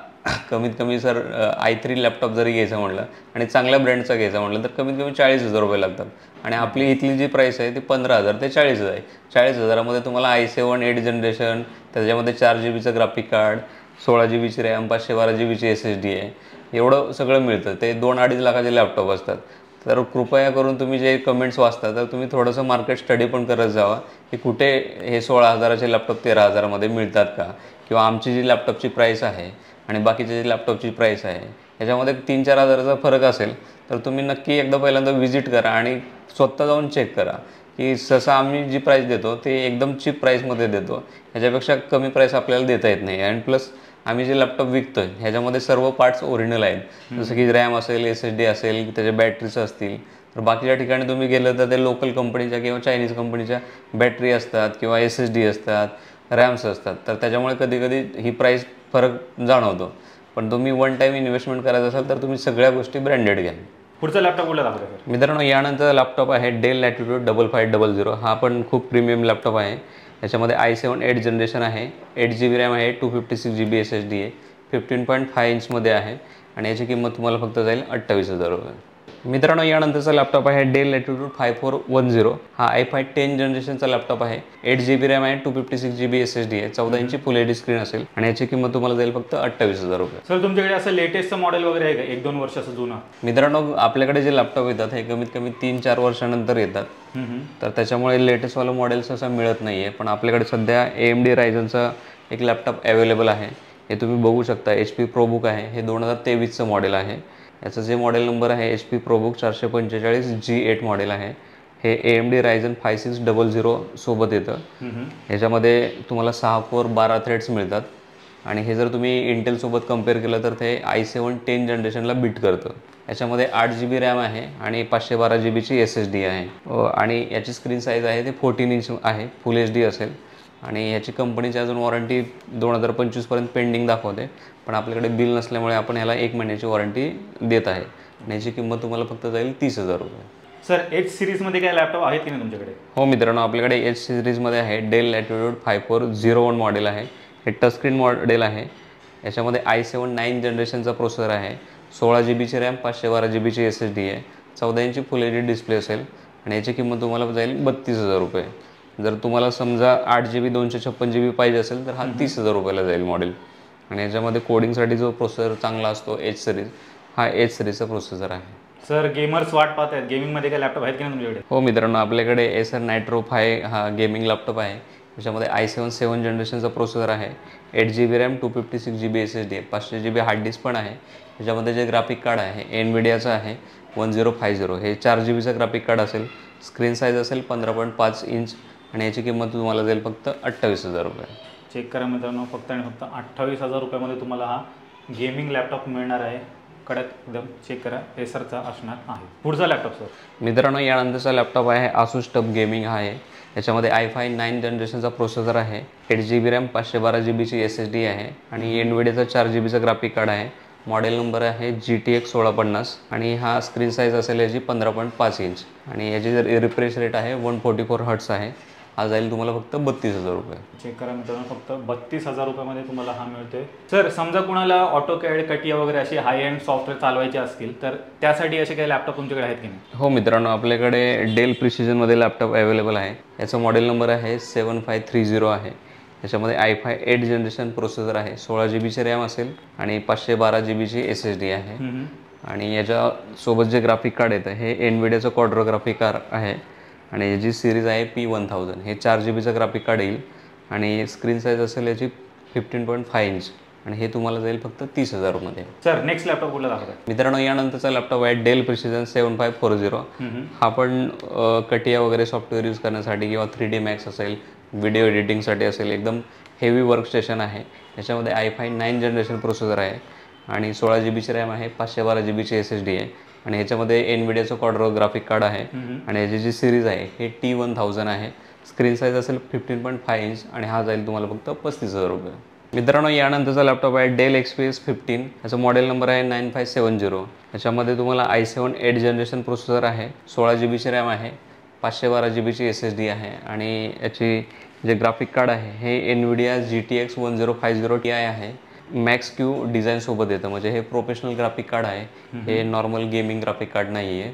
कमीत कमी सर i3 लॅपटॉप जरी घ्यायचं म्हटलं आणि चांगल्या ब्रँडचा घ्यायचा म्हटलं तर कमीत कमी 40,000 रुपये लागतात आणि आपली इथली जी प्राईस आहे ती 15,000 ते 40,000 आहे. 40,000मध्ये तुम्हाला i7 8 जनरेशन, त्याच्यामध्ये 4 GBचं ग्राफिक कार्ड, 16 GBची रॅम, 512 GBची SSD आहे, एवढं सगळं मिळतं. ते 2-2.5 लाखाचे लॅपटॉप असतात. तर कृपया करून तुम्ही जे कमेंट्स वाचता तर तुम्ही थोडंसं मार्केट स्टडी पण करत जावा की कुठे हे 16,000चे लॅपटॉप 13,000मध्ये मिळतात का, किंवा आमची जी लॅपटॉपची प्राईस आहे आणि बाकीची जी लॅपटॉपची प्राईस आहे याच्यामध्ये 3-4 हजाराचा फरक असेल तर तुम्ही नक्की एकदा पहिल्यांदा व्हिजिट करा आणि स्वतः जाऊन चेक करा की जसं आम्ही जी प्राईस देतो ते एकदम चीप प्राईसमध्ये देतो, ह्याच्यापेक्षा कमी प्राईस आपल्याला देता येत नाही. आणि प्लस आम्ही जे लॅपटॉप विकतो आहे ह्याच्यामध्ये सर्व पार्ट्स ओरिजिनल आहेत, जसं की रॅम असेल, SSD असेल, त्याच्या बॅटरीज असतील. तर बाकीच्या ठिकाणी तुम्ही गेलं तर ते लोकल कंपनीच्या किंवा चायनीज कंपनीच्या बॅटरी असतात किंवा SSD असतात, रॅम्स असतात. तर त्याच्यामुळे कधी कधी ही प्राईस फरक जाणवतो. पण तुम्ही वन टाईम इन्व्हेस्टमेंट करायचं असाल तर तुम्ही सगळ्या गोष्टी ब्रँडेड घ्या. पुढचा लॅपटॉप कुठला दाखवतो सर? मित्रांनो, यानंतर लॅपटॉप आहे डेल लॅटिट्यूड 5500. हा पण खूप प्रीमियम लॅपटॉप आहे. याच्यामध्ये i7 8 जनरेशन आहे, 8 GB रॅम आहे, 256 GB SSD आहे, 15.5 इंचमध्ये आहे आणि याची किंमत तुम्हाला फक्त जाईल 28,000 रुपये. मित्रांनो, यानंतरचा लॅपटॉप आहे डेल लॅटिट्यूड 5410. हा i5 10 जनरेशनचा लॅपटॉप आहे, 8 GB रॅम आहे, 256 GB SSD आहे, 14 इंची फुल HD स्क्रीन असेल आणि याची किंमत तुम्हाला जाईल फक्त 28,000 रुपये. सर तुमच्याकडे असं लेटेस्टचं मॉडेल वगैरे आहे का, 1-2 वर्ष असं जुनं? मित्रांनो, आपल्याकडे जे लॅपटॉप येतात हे कमीत कमी 3-4 वर्षानंतर येतात. तर त्याच्यामुळे लेटेस्टवालं मॉडेल्स असं मिळत नाही आहे. पण आपल्याकडे सध्या AMD रायझनचा एक लॅपटॉप अवेलेबल आहे. हे तुम्ही बघू शकता, HP ProBook आहे. हे 2023चं मॉडेल आहे. याचं जे मॉडेल नंबर आहे HP ProBook 445 G8 मॉडेल आहे. हे AMD Ryzen 5600 सोबत येतं. ह्याच्यामध्ये तुम्हाला 6 कोर 12 थ्रेड्स मिळतात आणि हे जर तुम्ही इंटेलसोबत कम्पेअर केलं तर ते i7 10 जनरेशनला बीट करतं. याच्यामध्ये 8 GB रॅम आहे आणि 512 GBची SSD आहे आणि याची स्क्रीन साईज आहे ते 14 इंच आहे, फुल HD असेल आणि याची कंपनीची अजून वॉरंटी 2025पर्यंत पेंडिंग दाखवते. पण आपल्याकडे बिल नसल्यामुळे आपण ह्याला 1 महिन्याची वॉरंटी देत आहे आणि याची किंमत तुम्हाला फक्त जाईल 30,000 रुपये. सर H सिरीजमध्ये काय लॅपटॉप आहेत की नाही तुमच्याकडे? हो मित्रांनो, आपल्याकडे H सिरीजमध्ये आहे डेल लॅटिट्यूड 5401 मॉडेल आहे. हे टचस्क्रीन मॉडेल आहे. याच्यामध्ये i7 9 जनरेशनचा प्रोसेसर आहे, 16 GBची रॅम, 512 GBची SSD आहे, 14 इंची फुल HD डिस्प्ले असेल आणि याची किंमत तुम्हाला जाईल 32,000 रुपये. जर तुम्हाला समजा 8 GB 256 GB पाहिजे असेल तर हा 30,000 रुपयाला जाईल मॉडेल. आणि याच्यामध्ये कोडिंगसाठी जो प्रोसेसर चांगला असतो H सिरीज, हा H सिरीजचा प्रोसेसर आहे. सर गेमर्स वाट पाहत आहेत, गेमिंगमध्ये काय लॅपटॉप आहेत की नाही तुमच्याकडे? हो मित्रांनो, आपल्याकडे Acer Nitro 5 हा गेमिंग लॅपटॉप आहे. त्याच्यामध्ये i7 7 जनरेशनचा प्रोसेसर आहे, 8 GB रॅम, 256 GB SSD आहे, 500 GB हार्ड डिस्क पण आहे. त्याच्यामध्ये जे ग्राफिक कार्ड आहे NVIDIAचं आहे 1050. हे 4 GBचं ग्राफिक कार्ड असेल, स्क्रीन साईज असेल 15.5 इंच आणि याची किंमत तुम्हाला जाईल फक्त 28,000 रुपये. चेक करा मित्रांनो, फक्त आणि फक्त 28,000 रुपयामध्ये तुम्हाला हा गेमिंग लॅपटॉप मिळणार आहे. कडक एकदम, चेक करा, एसरचा असणार आहे. पुढचा लॅपटॉप सर? मित्रांनो, यानंतरचा लॅपटॉप आहे Asus TUF गेमिंग आहे. याच्यामध्ये i5 9 जनरेशनचा प्रोसेसर आहे, 8 GB रॅम, 512 GBची SSD आहे आणि NVIDIAचा 4 GBचा ग्राफिक कार्ड आहे. मॉडेल नंबर आहे GTX 1650 आणि हा स्क्रीन साईज असेल याची 15.5 इंच आणि याची जर रिफ्रेश रेट आहे 144 हर्ट्स आहे. हा जाईल तुम्हाला फक्त 32,000 रुपये. चेक करा मित्रांनो, फक्त 32,000 रुपयामध्ये तुम्हाला हा मिळतोय. सर समजा कुणाला ऑटोकॅड, कटिया वगैरे असे हाय एंड सॉफ्टवेअर चालवायचे असतील तर त्यासाठी असे काही लॅपटॉप तुमच्याकडे आहेत की नाही? हो मित्रांनो, आपल्याकडे डेल प्रिसिजनमध्ये लॅपटॉप अवेलेबल आहे. याचा मॉडेल नंबर आहे 7530 आहे. याच्यामध्ये i5 8 जनरेशन प्रोसेसर आहे, 16 GBची रॅम असेल आणि 512 GBची SSD आहे आणि याच्यासोबत जे ग्राफिक कार्ड येतं हे NVIDIAचं क्वाड्रो ग्राफिक कार्ड आहे आणि याची सिरीज आहे P1000. हे 4 GBचं ग्राफिक कार्ड येईल आणि स्क्रीन साईज असेल याची 15.5 इंच आणि हे तुम्हाला जाईल फक्त 30,000मध्ये. सर नेक्स्ट लॅपटॉप कुठला दाखवता? मित्रांनो यानंतरचा लॅपटॉप आहे डेल प्रिसिजन 7540. हा पण कटिया वगैरे सॉफ्टवेअर यूज करण्यासाठी किंवा 3D Max असेल, व्हिडिओ एडिटिंगसाठी असेल, एकदम हेवी वर्कस्टेशन आहे. याच्यामध्ये i5 9 जनरेशन प्रोसेसर आहे आणि 16 GB रॅम आहे, 512 GB SSD आहे आणि ह्याच्यामध्ये एनविडियाचं क्वाड्रो ग्राफिक कार्ड आहे आणि याची जी सिरीज आहे हे T1000 आहे. स्क्रीन साईज असेल 15.5 इंच आणि हा जाईल तुम्हाला फक्त 35,000 मित्रांनो यानंतरचा लॅपटॉप आहे डेल XPS 15. याचा मॉडेल नंबर आहे 9570. याच्यामध्ये तुम्हाला i7 8 जनरेशन प्रोसेसर आहे, 16 GB रॅम आहे, 512 GB SSD आहे आणि याची जे ग्राफिक कार्ड आहे हे एनविडिया GTX 1050 Ti आहे. मॅक्स क्यू डिझाईनसोबत येतं, म्हणजे हे प्रोफेशनल ग्राफिक कार्ड आहे, हे नॉर्मल गेमिंग ग्राफिक कार्ड नाही आहे.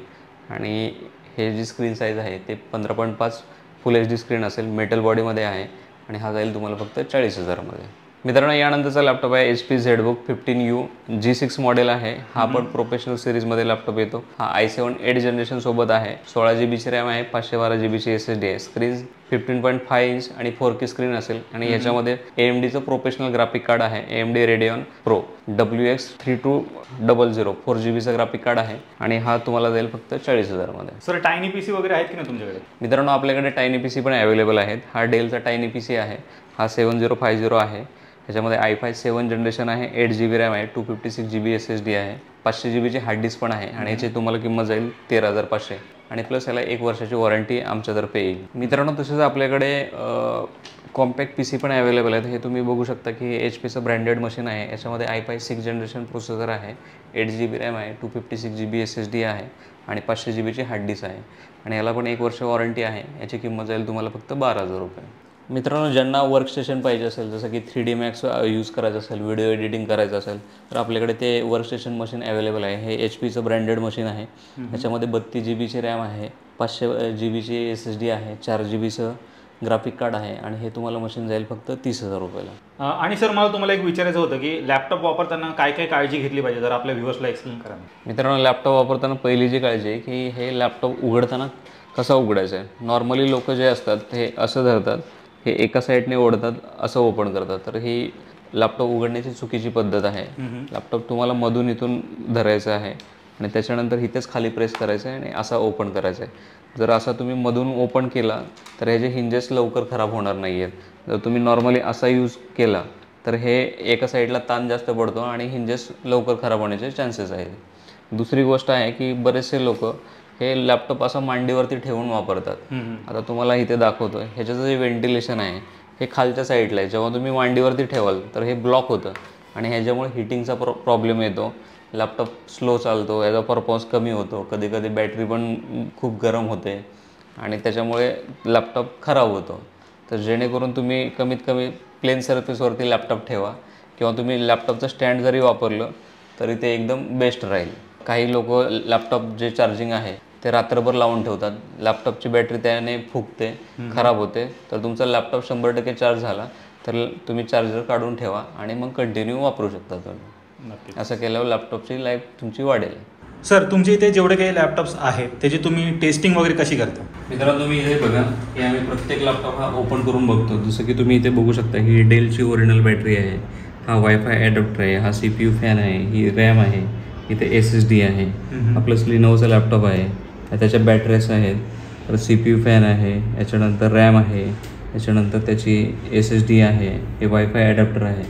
आणि हे जी स्क्रीन साईज आहे ते 15.5 फुल HD स्क्रीन असेल, मेटल बॉडीमध्ये आहे आणि हा जाईल तुम्हाला फक्त 40,000मध्ये. मित्रांनो यानंतरचा लॅपटॉप आहे HP ZBook 15U G6 model आहे. हा पण प्रोफेशनल सिरीजमध्ये लॅपटॉप येतो. हा i7 8 जनरेशन सोबत आहे, 16 GB रॅम आहे, 512 GB SSD आहे. स्क्रीन 15.5 इंच आणि 4K स्क्रीन असेल आणि ह्याच्यामध्ये AMDचं प्रोफेशनल ग्राफिक कार्ड आहे, AMD Radeon Pro WX 3200 4 GBचं ग्राफिक कार्ड आहे आणि हा तुम्हाला जाईल फक्त 40,000मध्ये. सर टायनी PC वगैरे आहेत की नाही तुमच्याकडे? मित्रांनो आपल्याकडे टायनी PC पण अवेलेबल आहेत. हा डेलचा टायनी PC आहे, हा 7050 आहे. ह्याच्यामध्ये i5 7 जनरेशन आहे, 8 GB रॅम आहे, 256 GB SSD आहे, 500 GB हार्ड डिस्क पण आहे आणि याची तुम्हाला किंमत जाईल 13,500 आणि प्लस याला 1 वर्षाची वॉरंटी आमच्यातर्फे येईल. मित्रांनो तसेच आपल्याकडे कॉम्पॅक्ट PC पण अवेलेबल आहेत. हे तुम्ही बघू शकता की HPचं ब्रँडेड मशीन आहे. याच्यामध्ये i5 6 जनरेशन प्रोसेसर आहे, 8 GB रॅम आहे, 256 GB SSD आहे आणि 500 GB हार्ड डिस्क आहे आणि याला पण 1 वर्ष वॉरंटी आहे. याची किंमत जाईल तुम्हाला फक्त 12,000. मित्रांनो ज्यांना वर्कस्टेशन पाहिजे असेल, जसं की 3D Max यूज करायचं असेल, व्हिडिओ एडिटिंग करायचं असेल, तर आपल्याकडे ते वर्कस्टेशन मशीन अवेलेबल आहे. हे HPचं ब्रँडेड मशीन आहे. याच्यामध्ये 32 GB रॅम आहे, 500 GB SSD आहे, 4 GBचं ग्राफिक कार्ड आहे आणि हे तुम्हाला मशीन जाईल फक्त 30,000. आणि सर मला तुम्हाला एक विचारायचं होतं की लॅपटॉप वापरताना काय काय काळजी घेतली पाहिजे, जर आपल्या व्ह्युअर्सला एक्सप्लेन करा. मित्रांनो लॅपटॉप वापरताना पहिली जी काळजी आहे की हे लॅपटॉप उघडताना कसा उघडायचा आहे. नॉर्मली लोक जे असतात हे असं धरतात, हे एका साईडने ओढतात, असं ओपन करतात, तर ही लॅपटॉप उघडण्याची चुकीची पद्धत आहे. लॅपटॉप तुम्हाला मधून इथून धरायचं आहे आणि त्याच्यानंतर इथेच खाली प्रेस करायचं आहे आणि असा ओपन करायचा आहे. जर असा तुम्ही मधून ओपन केला तर ह्याचे हिंजेस लवकर खराब होणार नाही आहेत. जर तुम्ही नॉर्मली असा यूज केला तर हे एका साईडला ताण जास्त पडतो आणि हिंजेस लवकर खराब होण्याचे चान्सेस आहेत. दुसरी गोष्ट आहे की बरेचसे लोक हे लॅपटॉप असं मांडीवरती ठेवून वापरतात. आता तुम्हाला इथे दाखवतो, ह्याच्याचं जे व्हेंटिलेशन आहे हे खालच्या साईडला आहे. जेव्हा तुम्ही मांडीवरती ठेवाल तर हे ब्लॉक होतं आणि ह्याच्यामुळे हिटिंगचा प्रॉब्लेम येतो. लॅपटॉप स्लो चालतो, याचा परफॉर्मन्स कमी होतो, कधी कधी बॅटरी पण खूप गरम होते आणि त्याच्यामुळे लॅपटॉप खराब होतो. तर जेणेकरून तुम्ही कमीत कमी प्लेन सरफेसवरती लॅपटॉप ठेवा किंवा तुम्ही लॅपटॉपचं स्टँड जरी वापरलं तरी ते एकदम बेस्ट राहील. काही लोक लॅपटॉप जे चार्जिंग आहे ते रात्रभर लावून ठेवतात, लॅपटॉपची बॅटरी त्याने फुगते, खराब होते. तर तुमचा लॅपटॉप 100% चार्ज झाला तर तुम्ही चार्जर काढून ठेवा आणि मग कंटिन्यू वापरू शकता तुम्ही. असं केल्यावर लॅपटॉपची लाईफ तुमची वाढेल. सर तुमच्या इथे जेवढे काही लॅपटॉप्स आहेत त्याची तुम्ही टेस्टिंग वगैरे कशी करता? मित्रांनो तुम्ही इथे बघा की आम्ही प्रत्येक लॅपटॉप हा ओपन करून बघतो. जसं की तुम्ही इथे बघू शकता ही डेलची ओरिजिनल बॅटरी आहे, हा वायफाय ॲडॅप्टर आहे, हा CPU फॅन आहे, ही रॅम आहे, इथे SSD आहे, हा प्लस लिनोवोचा लॅपटॉप आहे, त्याच्या बॅटरीज आहेत, तर CPU फॅन आहे, याच्यानंतर रॅम आहे, याच्यानंतर त्याची SSD आहे, हे वायफाय ॲडॅप्टर आहे.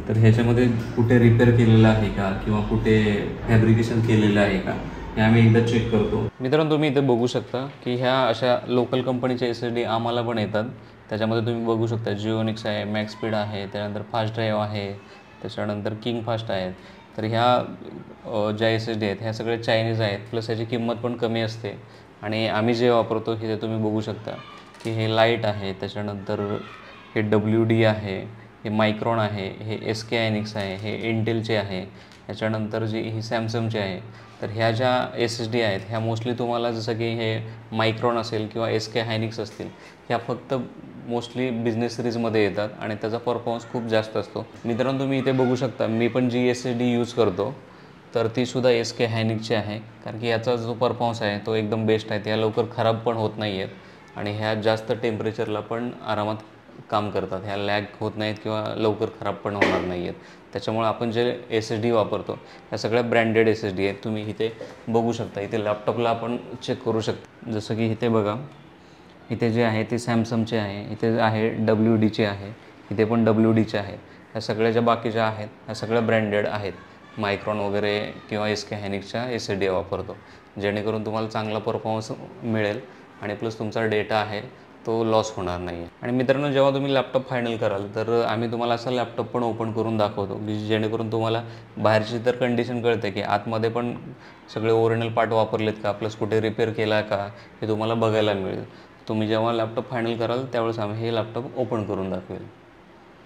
तर ह्याच्यामध्ये कुठे रिपेअर केलेलं आहे का किंवा कुठे फॅब्रिकेशन केलेलं आहे का हे आम्ही एकदा चेक करतो. मित्रांनो तुम्ही इथे बघू शकता की ह्या अशा लोकल कंपनीचे SSD आम्हाला पण येतात. त्याच्यामध्ये तुम्ही बघू शकता जिओनिक्स आहे, मॅक्स स्पीड आहे, त्यानंतर फास्ट ड्राईव्ह आहे, त्याच्यानंतर किंग फास्ट आहेत. तर ह्या ज्या SSD आहेत ह्या सगळ्या चायनीज आहेत, प्लस ह्याची किंमत पण कमी असते. आणि आम्ही जे वापरतो हे तुम्ही बघू शकता की हे लाईट आहे, त्याच्यानंतर हे WD आहे, हे मायक्रॉन आहे, हे SK हायनिक्स आहे, हे इंटेलचे आहे, याच्यानंतर जी ही सॅमसंगची आहे. तर ह्या ज्या SSD आहेत ह्या मोस्टली तुम्हाला जसं की हे मायक्रॉन असेल किंवा SK हायनिक्स असतील ह्या फक्त मोस्टली बिझनेस सिरीजमध्ये येतात आणि त्याचा परफॉर्मन्स खूप जास्त असतो. मित्रांनो तुम्ही इथे बघू शकता मी पण जी SSD यूज करतो तर तीसुद्धा SK हायनिक्सची आहे, कारण की याचा जो परफॉर्मन्स आहे तो एकदम बेस्ट आहे. त्या लवकर खराब पण होत नाही आहेत आणि ह्या जास्त टेम्परेचरला पण आरामात काम करतात, ह्या लॅग होत नाहीत किंवा लवकर खराब पण होणार नाही आहेत. त्याच्यामुळे आपण जे SSD वापरतो ह्या सगळ्या ब्रँडेड SSD आहेत. तुम्ही इथे बघू शकता, इथे लॅपटॉपला आपण चेक करू शकता. जसं की इथे बघा, इथे जे आहे ते सॅमसंगचे आहे, इथे आहे WDचे आहे, इथे पण WDचे आहे. ह्या सगळ्या ज्या बाकीच्या आहेत ह्या सगळ्या ब्रँडेड आहेत. मायक्रॉन वगैरे किंवा SK हॅनिकच्या SSD वापरतो, जेणेकरून तुम्हाला चांगला परफॉर्मन्स मिळेल आणि प्लस तुमचा डेटा आहे तो लॉस होणार नाही आहे. आणि मित्रांनो, जेव्हा तुम्ही लॅपटॉप फायनल कराल तर आम्ही तुम्हाला असा लॅपटॉप पण ओपन करून दाखवतो की जेणेकरून तुम्हाला बाहेरची तर कंडिशन कळते की आतमध्ये पण सगळे ओरिजिनल पार्ट वापरलेत का, प्लस कुठे रिपेअर केला का, हे तुम्हाला बघायला मिळेल. तुम्ही जेव्हा लॅपटॉप फायनल कराल त्यावेळेस आम्ही हे लॅपटॉप ओपन करून दाखवेल.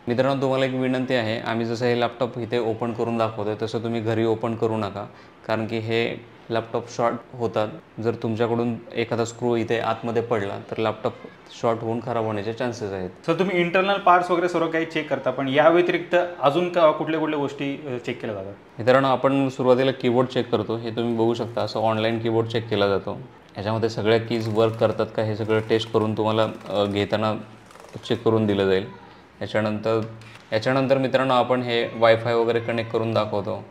मित्रांनो, तुम्हाला एक विनंती आहे, आम्ही जसं हे लॅपटॉप इथे ओपन करून दाखवतो आहे तसं तुम्ही घरी ओपन करू नका, कारण की हे लॅपटॉप शॉर्ट होतात. जर तुमच्याकडून एखादा स्क्रू इथे आतमध्ये पडला तर लॅपटॉप शॉर्ट होऊन खराब होण्याचे चान्सेस आहेत. सर तुम्ही इंटरनल पार्ट्स वगैरे सर्व काही चेक करता, पण या व्यतिरिक्त अजून कुठल्या कुठल्या गोष्टी चेक केल्या जातात? मित्रांनो, आपण सुरुवातीला कीबोर्ड चेक करतो. हे तुम्ही बघू शकता, असं ऑनलाईन कीबोर्ड चेक केला जातो. याच्यामध्ये सगळ्या कीज वर्क करतात का हे सगळं टेस्ट करून तुम्हाला घेताना चेक करून दिलं जाईल. याच्यानंतर मित्रांनो, आपण हे वायफाय वगैरे कनेक्ट करून दाखवतो,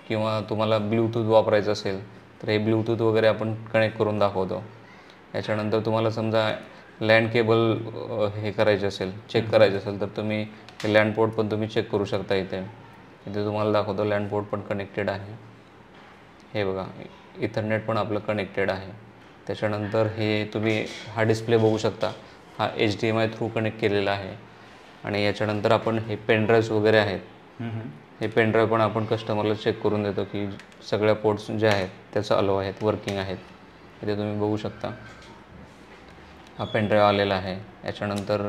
किंवा तुम्हाला ब्लूटूथ वापरायचं असेल तर हे ब्लूटूथ वगैरे आपण कनेक्ट करून दाखवतो. याच्यानंतर तुम्हाला समजा लँड केबल हे करायचे असेल, चेक करायचे असेल, तर तुम्ही हे लँड पोर्ट पण तुम्ही चेक करू शकता. इथे तुम्हाला दाखवतो लँड पोर्ट पण कनेक्टेड आहे. हे बघा, इथरनेट पण आपलं कनेक्टेड आहे. त्याच्यानंतर हे तुम्ही हा डिस्प्ले बघू शकता, हा HDMI थ्रू कनेक्ट केलेला आहे. आणि याच्यानंतर आपण हे पेनड्राईव्स वगैरे आहेत, हे पेनड्राईव्ह पण आपण कस्टमरला चेक करून देतो की सगळ्या पोर्ट्स जे आहेत त्याचं अलाव आहेत, वर्किंग आहेत. इथे तुम्ही बघू शकता हा पेनड्राईव्ह आलेला आहे. याच्यानंतर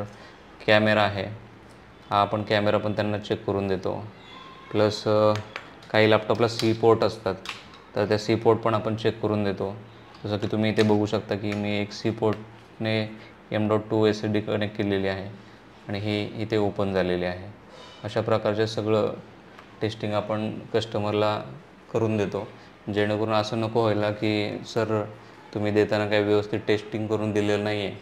कॅमेरा आहे, हा आपण कॅमेरा पण त्यांना चेक करून देतो. प्लस काही लॅपटॉपला C पोर्ट असतात, तर त्या C पोर्ट पण आपण चेक करून देतो. जसं की तुम्ही इथे बघू शकता की मी एक C पोर्टने M.2 SSD कनेक्ट केलेली आहे आणि ही इथे ओपन झालेली आहे. अशा प्रकारचे सगळं टेस्टिंग आपण कस्टमरला करून देतो, जेणेकरून असं नको व्हायला की सर तुम्ही देताना काही व्यवस्थित टेस्टिंग करून दिलेलं नाही आहे,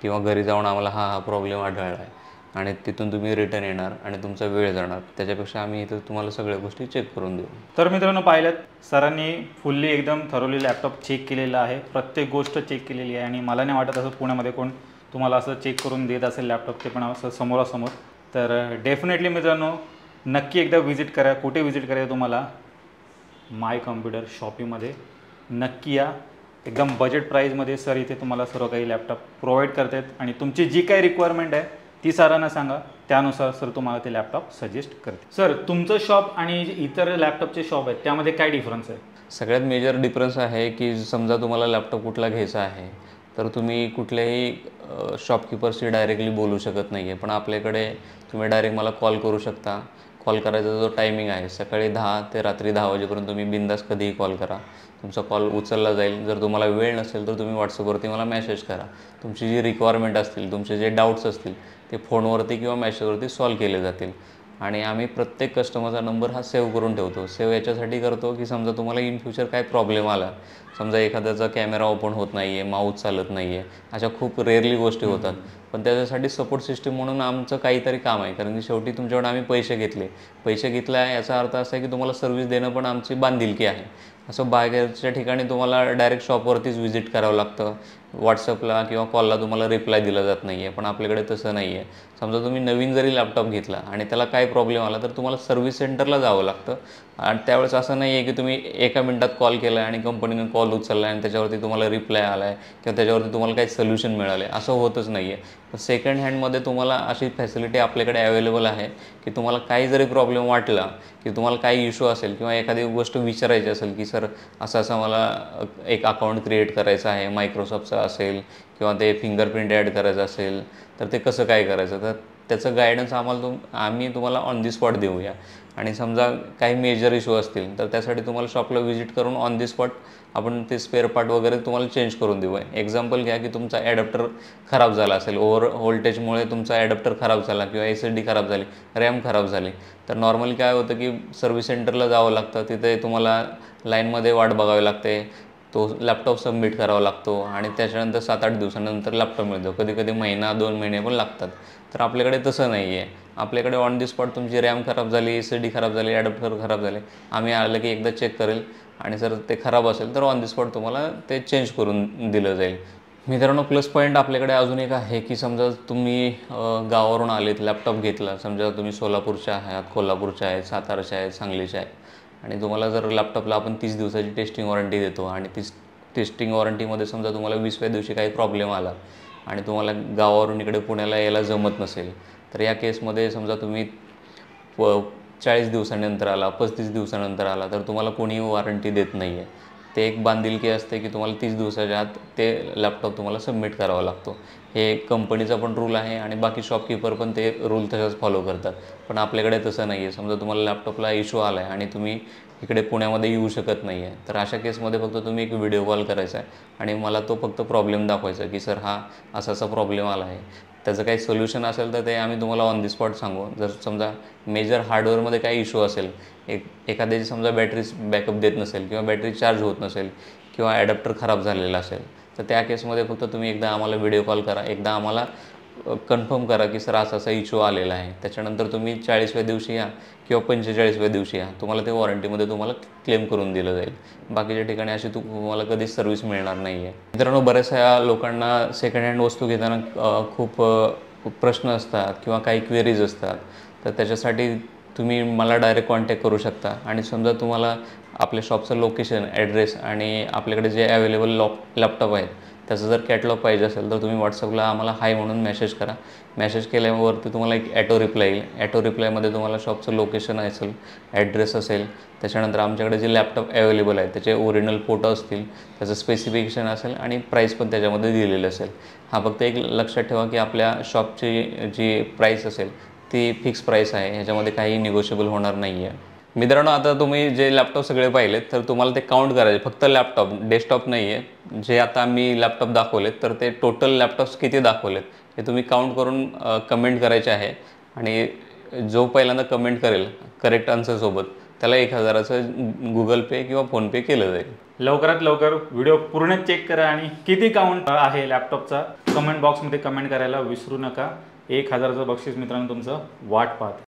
किंवा घरी जाऊन आम्हाला हा प्रॉब्लेम आढळला आहे आणि तिथून तुम्ही रिटर्न येणार आणि तुमचा वेळ जाणार. त्याच्यापेक्षा आम्ही इथं तुम्हाला सगळ्या गोष्टी चेक करून देऊ. तर मित्रांनो, पाहिलं सरांनी फुल्ली एकदम थरोली लॅपटॉप चेक केलेला आहे, प्रत्येक गोष्ट चेक केलेली आहे. आणि मला नाही वाटत असं पुण्यामध्ये कोण तुम्हाला असं चेक करून देत असेल लॅपटॉप, ते पण असं समोरासमोर. तर डेफिनेटली मित्रांनो, नक्की एकदा विजिट करा. कुठे विजिट करायचं तुम्हाला? माय कम्प्युटर शॉपीमध्ये नक्की या. एकदम बजेट प्राईजमध्ये सर इथे तुम्हाला सर्व काही लॅपटॉप प्रोव्हाइड करतात आणि तुमची जी काही रिक्वायरमेंट आहे ती सरांना सांगा, त्यानुसार सर तुम्हाला ते लॅपटॉप सजेस्ट करते. सर तुमचं शॉप आणि इतर लॅपटॉपचे शॉप आहेत त्यामध्ये काय डिफरन्स आहे? सगळ्यात मेजर डिफरन्स आहे की समजा तुम्हाला लॅपटॉप कुठला घ्यायचा आहे तर तुम्ही कुठल्याही शॉपकीपरशी डायरेक्टली बोलू शकत नाही आहे, पण आपल्याकडे तुम्ही डायरेक्ट मला कॉल करू शकता. कॉल करायचा जो टायमिंग आहे सकाळी 10 ते रात्री 10 वाजेपर्यंत तुम्ही बिंदास कधीही कॉल करा, तुमचा कॉल उचलला जाईल. जर तुम्हाला वेळ नसेल तर तुम्ही व्हॉट्सअपवरती मला मेसेज करा. तुमची जी रिक्वायरमेंट असतील, तुमचे जे डाऊट्स असतील ते फोनवरती किंवा मेसेजवरती सॉल्व केले जातील. आणि आम्ही प्रत्येक कस्टमरचा नंबर हा सेव्ह करून ठेवतो. सेव्ह याच्यासाठी करतो की समजा तुम्हाला इन फ्युचर काय प्रॉब्लेम आला, समजा एखाद्याचा कॅमेरा ओपन होत नाही आहे, माऊस चालत नाही आहे, अशा खूप रेअरली गोष्टी होतात, पण त्याच्यासाठी सपोर्ट सिस्टीम म्हणून आमचं काहीतरी काम आहे. कारण की शेवटी तुमच्याकडून आम्ही पैसे घेतले याचा अर्थ असा आहे की तुम्हाला सर्व्हिस देणं पण आमची बांधिलकी आहे. असं बाहेरच्या ठिकाणी तुम्हाला डायरेक्ट शॉपवरतीच व्हिजिट करावं लागतं, व्हॉट्सअपला किंवा कॉलला तुम्हाला रिप्लाय दिला जात नाही आहे. पण आपल्याकडे तसं नाही आहे. समजा तुम्ही नवीन जरी लॅपटॉप घेतला आणि त्याला काय प्रॉब्लेम आला तर तुम्हाला सर्व्हिस सेंटरला जावं लागतं. आणि त्यावेळेस असं नाही आहे की तुम्ही एका मिनिटात कॉल केला आणि कंपनीने कॉल उचलला आणि त्याच्यावरती तुम्हाला रिप्लाय आला आहे किंवा त्याच्यावरती तुम्हाला काही सोल्युशन मिळाले, असं होतच नाही आहे. पण सेकंड हँडमध्ये तुम्हाला अशी फॅसिलिटी आपल्याकडे अवेलेबल आहे की तुम्हाला काही जरी प्रॉब्लेम वाटला की तुम्हाला काही इश्यू असेल किंवा एखादी गोष्ट विचारायची असेल की सर असं मला एक अकाउंट क्रिएट करायचं आहे, मायक्रोसॉफ्टचं असेल किंवा ते फिंगरप्रिंट ॲड करायचं असेल तर ते कसं काय करायचं, तर त्याचं गायडन्स आम्ही तुम्हाला ऑन दी स्पॉट देऊया. आणि समजा काही मेजर इश्यू असतील तर त्यासाठी तुम्हाला शॉपला व्हिजिट करून ऑन दी स्पॉट आपण ते स्पेअर पार्ट वगैरे तुम्हाला चेंज करून देऊ. एक्झाम्पल घ्या की तुमचा ॲडॅप्टर खराब झाला असेल, ओव्हर व्होल्टेजमुळे तुमचा ॲडॅप्टर खराब झाला किंवा SSD खराब झाली, रॅम खराब झाली, तर नॉर्मली काय होतं की सर्व्हिस सेंटरला जावं लागतं. तिथे तुम्हाला लाईनमध्ये वाट बघावी लागते. तो लॅपटॉप सबमिट करावा लागतो आणि त्याच्यानंतर 7-8 दिवसानंतर लॅपटॉप मिळतो. कधी कधी महिना 2 महिने पण लागतात. तर आपल्याकडे तसं नाही आहे. आपल्याकडे ऑन दी स्पॉट तुमची रॅम खराब झाली, CD खराब झाली, ॲडॅप्टर खराब झाले, आम्ही आलं की एकदा चेक करेल आणि जर ते खराब असेल तर ऑन दी स्पॉट तुम्हाला ते चेंज करून दिलं जाईल. मित्रांनो, प्लस पॉईंट आपल्याकडे अजून एक आहे की समजा तुम्ही गावावरून आलेत, लॅपटॉप घेतला, समजा तुम्ही सोलापूरच्या आहात, कोल्हापूरच्या आहेत, साताराच्या आहेत, सांगलीच्या आहेत आणि तुम्हाला जर लॅपटॉपला आपण 30 दिवसाची टेस्टिंग वॉरंटी देतो आणि टेस्टिंग वॉरंटीमध्ये समजा तुम्हाला 20व्या दिवशी काही प्रॉब्लेम आला आणि तुम्हाला गावावरून इकडे पुण्याला यायला जमत नसेल, तर या केसमध्ये समजा तुम्ही 40 दिवसानंतर आला, 35 दिवसानंतर आला, तर तुम्हाला कोणीही वॉरंटी देत नाही आहे. ते एक बांधिलकी असते की तुम्हाला 30 दिवसाच्या आत ते लॅपटॉप तुम्हाला सबमिट करावा लागतो. हे कंपनीचा पण रूल आहे आणि बाकी शॉपकीपर पण ते रूल तसंच फॉलो करतात. पण आपल्याकडे तसं नाही आहे. समजा तुम्हाला लॅपटॉपला इश्यू आला आहे आणि तुम्ही इकडे पुण्यामध्ये येऊ शकत नाही आहे, तर अशा केसमध्ये फक्त तुम्ही एक व्हिडिओ कॉल करायचा आहे आणि मला तो फक्त प्रॉब्लेम दाखवायचा की सर हा असा प्रॉब्लेम आला आहे. त्याचं काही सोल्युशन असेल तर ते आम्ही तुम्हाला ऑन दी स्पॉट सांगू. जर समजा मेजर हार्डवेअरमध्ये काही इश्यू असेल, एखाद्याची समजा बॅटरी बॅकअप देत नसेल किंवा बॅटरी चार्ज होत नसेल किंवा ॲडॅप्टर खराब झालेला असेल, तर त्या केसमध्ये फक्त तुम्ही एकदा आम्हाला व्हिडिओ कॉल करा, एकदा आम्हाला कन्फर्म करा की सर असा इश्यू आलेला आहे. त्याच्यानंतर तुम्ही 40व्या दिवशी या किंवा 45व्या दिवशी या, तुम्हाला ते वॉरंटीमध्ये तुम्हाला क्लेम करून दिलं जाईल. बाकीच्या ठिकाणी अशी तुम्हाला कधीच सर्व्हिस मिळणार नाही आहे. मित्रांनो, बऱ्याचशा लोकांना सेकंड हँड वस्तू घेताना खूप प्रश्न असतात किंवा काही क्वेरीज असतात, तर त्याच्यासाठी तुम्ही मला डायरेक्ट कॉन्टॅक्ट करू शकता आणि समजा तुम्हाला आपल्या शॉपचं लोकेशन, ॲड्रेस आणि आपल्याकडे जे अवेलेबल लॅपटॉप आहेत त्याचं जर कॅटलॉग पाहिजे असेल तर तुम्ही व्हॉट्सअपला आम्हाला हाय म्हणून मेसेज करा. मेसेज केल्यावरती तुम्हाला एक ॲटो रिप्लाय येईल. ॲटो रिप्लायमध्ये तुम्हाला शॉपचं लोकेशन असेल, ॲड्रेस असेल, त्याच्यानंतर आमच्याकडे जे लॅपटॉप अवेलेबल आहे त्याचे ओरिजिनल फोटो असतील, त्याचं स्पेसिफिकेशन असेल आणि प्राईस पण त्याच्यामध्ये दिलेलं असेल. हा फक्त एक लक्षात ठेवा की आपल्या शॉपची जी प्राईस असेल ती फिक्स प्राईस आहे, ह्याच्यामध्ये काही निगोशिएबल होणार नाही आहे. मित्रांनो, आता तुम्ही जे लॅपटॉप सगळे पाहिलेत तर तुम्हाला ते काउंट करायचे, फक्त लॅपटॉप, डेस्कटॉप नाही आहे. जे आता मी लॅपटॉप दाखवलेत तर ते टोटल लॅपटॉप्स किती दाखवलेत हे तुम्ही काउंट करून कमेंट करायचे आहे आणि जो पहिल्यांदा कमेंट करेल करेक्ट आन्सरसोबत त्याला 1000चं Google Pay किंवा फोनपे केलं जाईल. लवकरात लवकर व्हिडिओ पूर्ण चेक करा आणि किती काउंट आहे लॅपटॉपचा कमेंट बॉक्समध्ये कमेंट करायला विसरू नका. 1000चं बक्षीस मित्रांनो तुमचं वाट पाहत.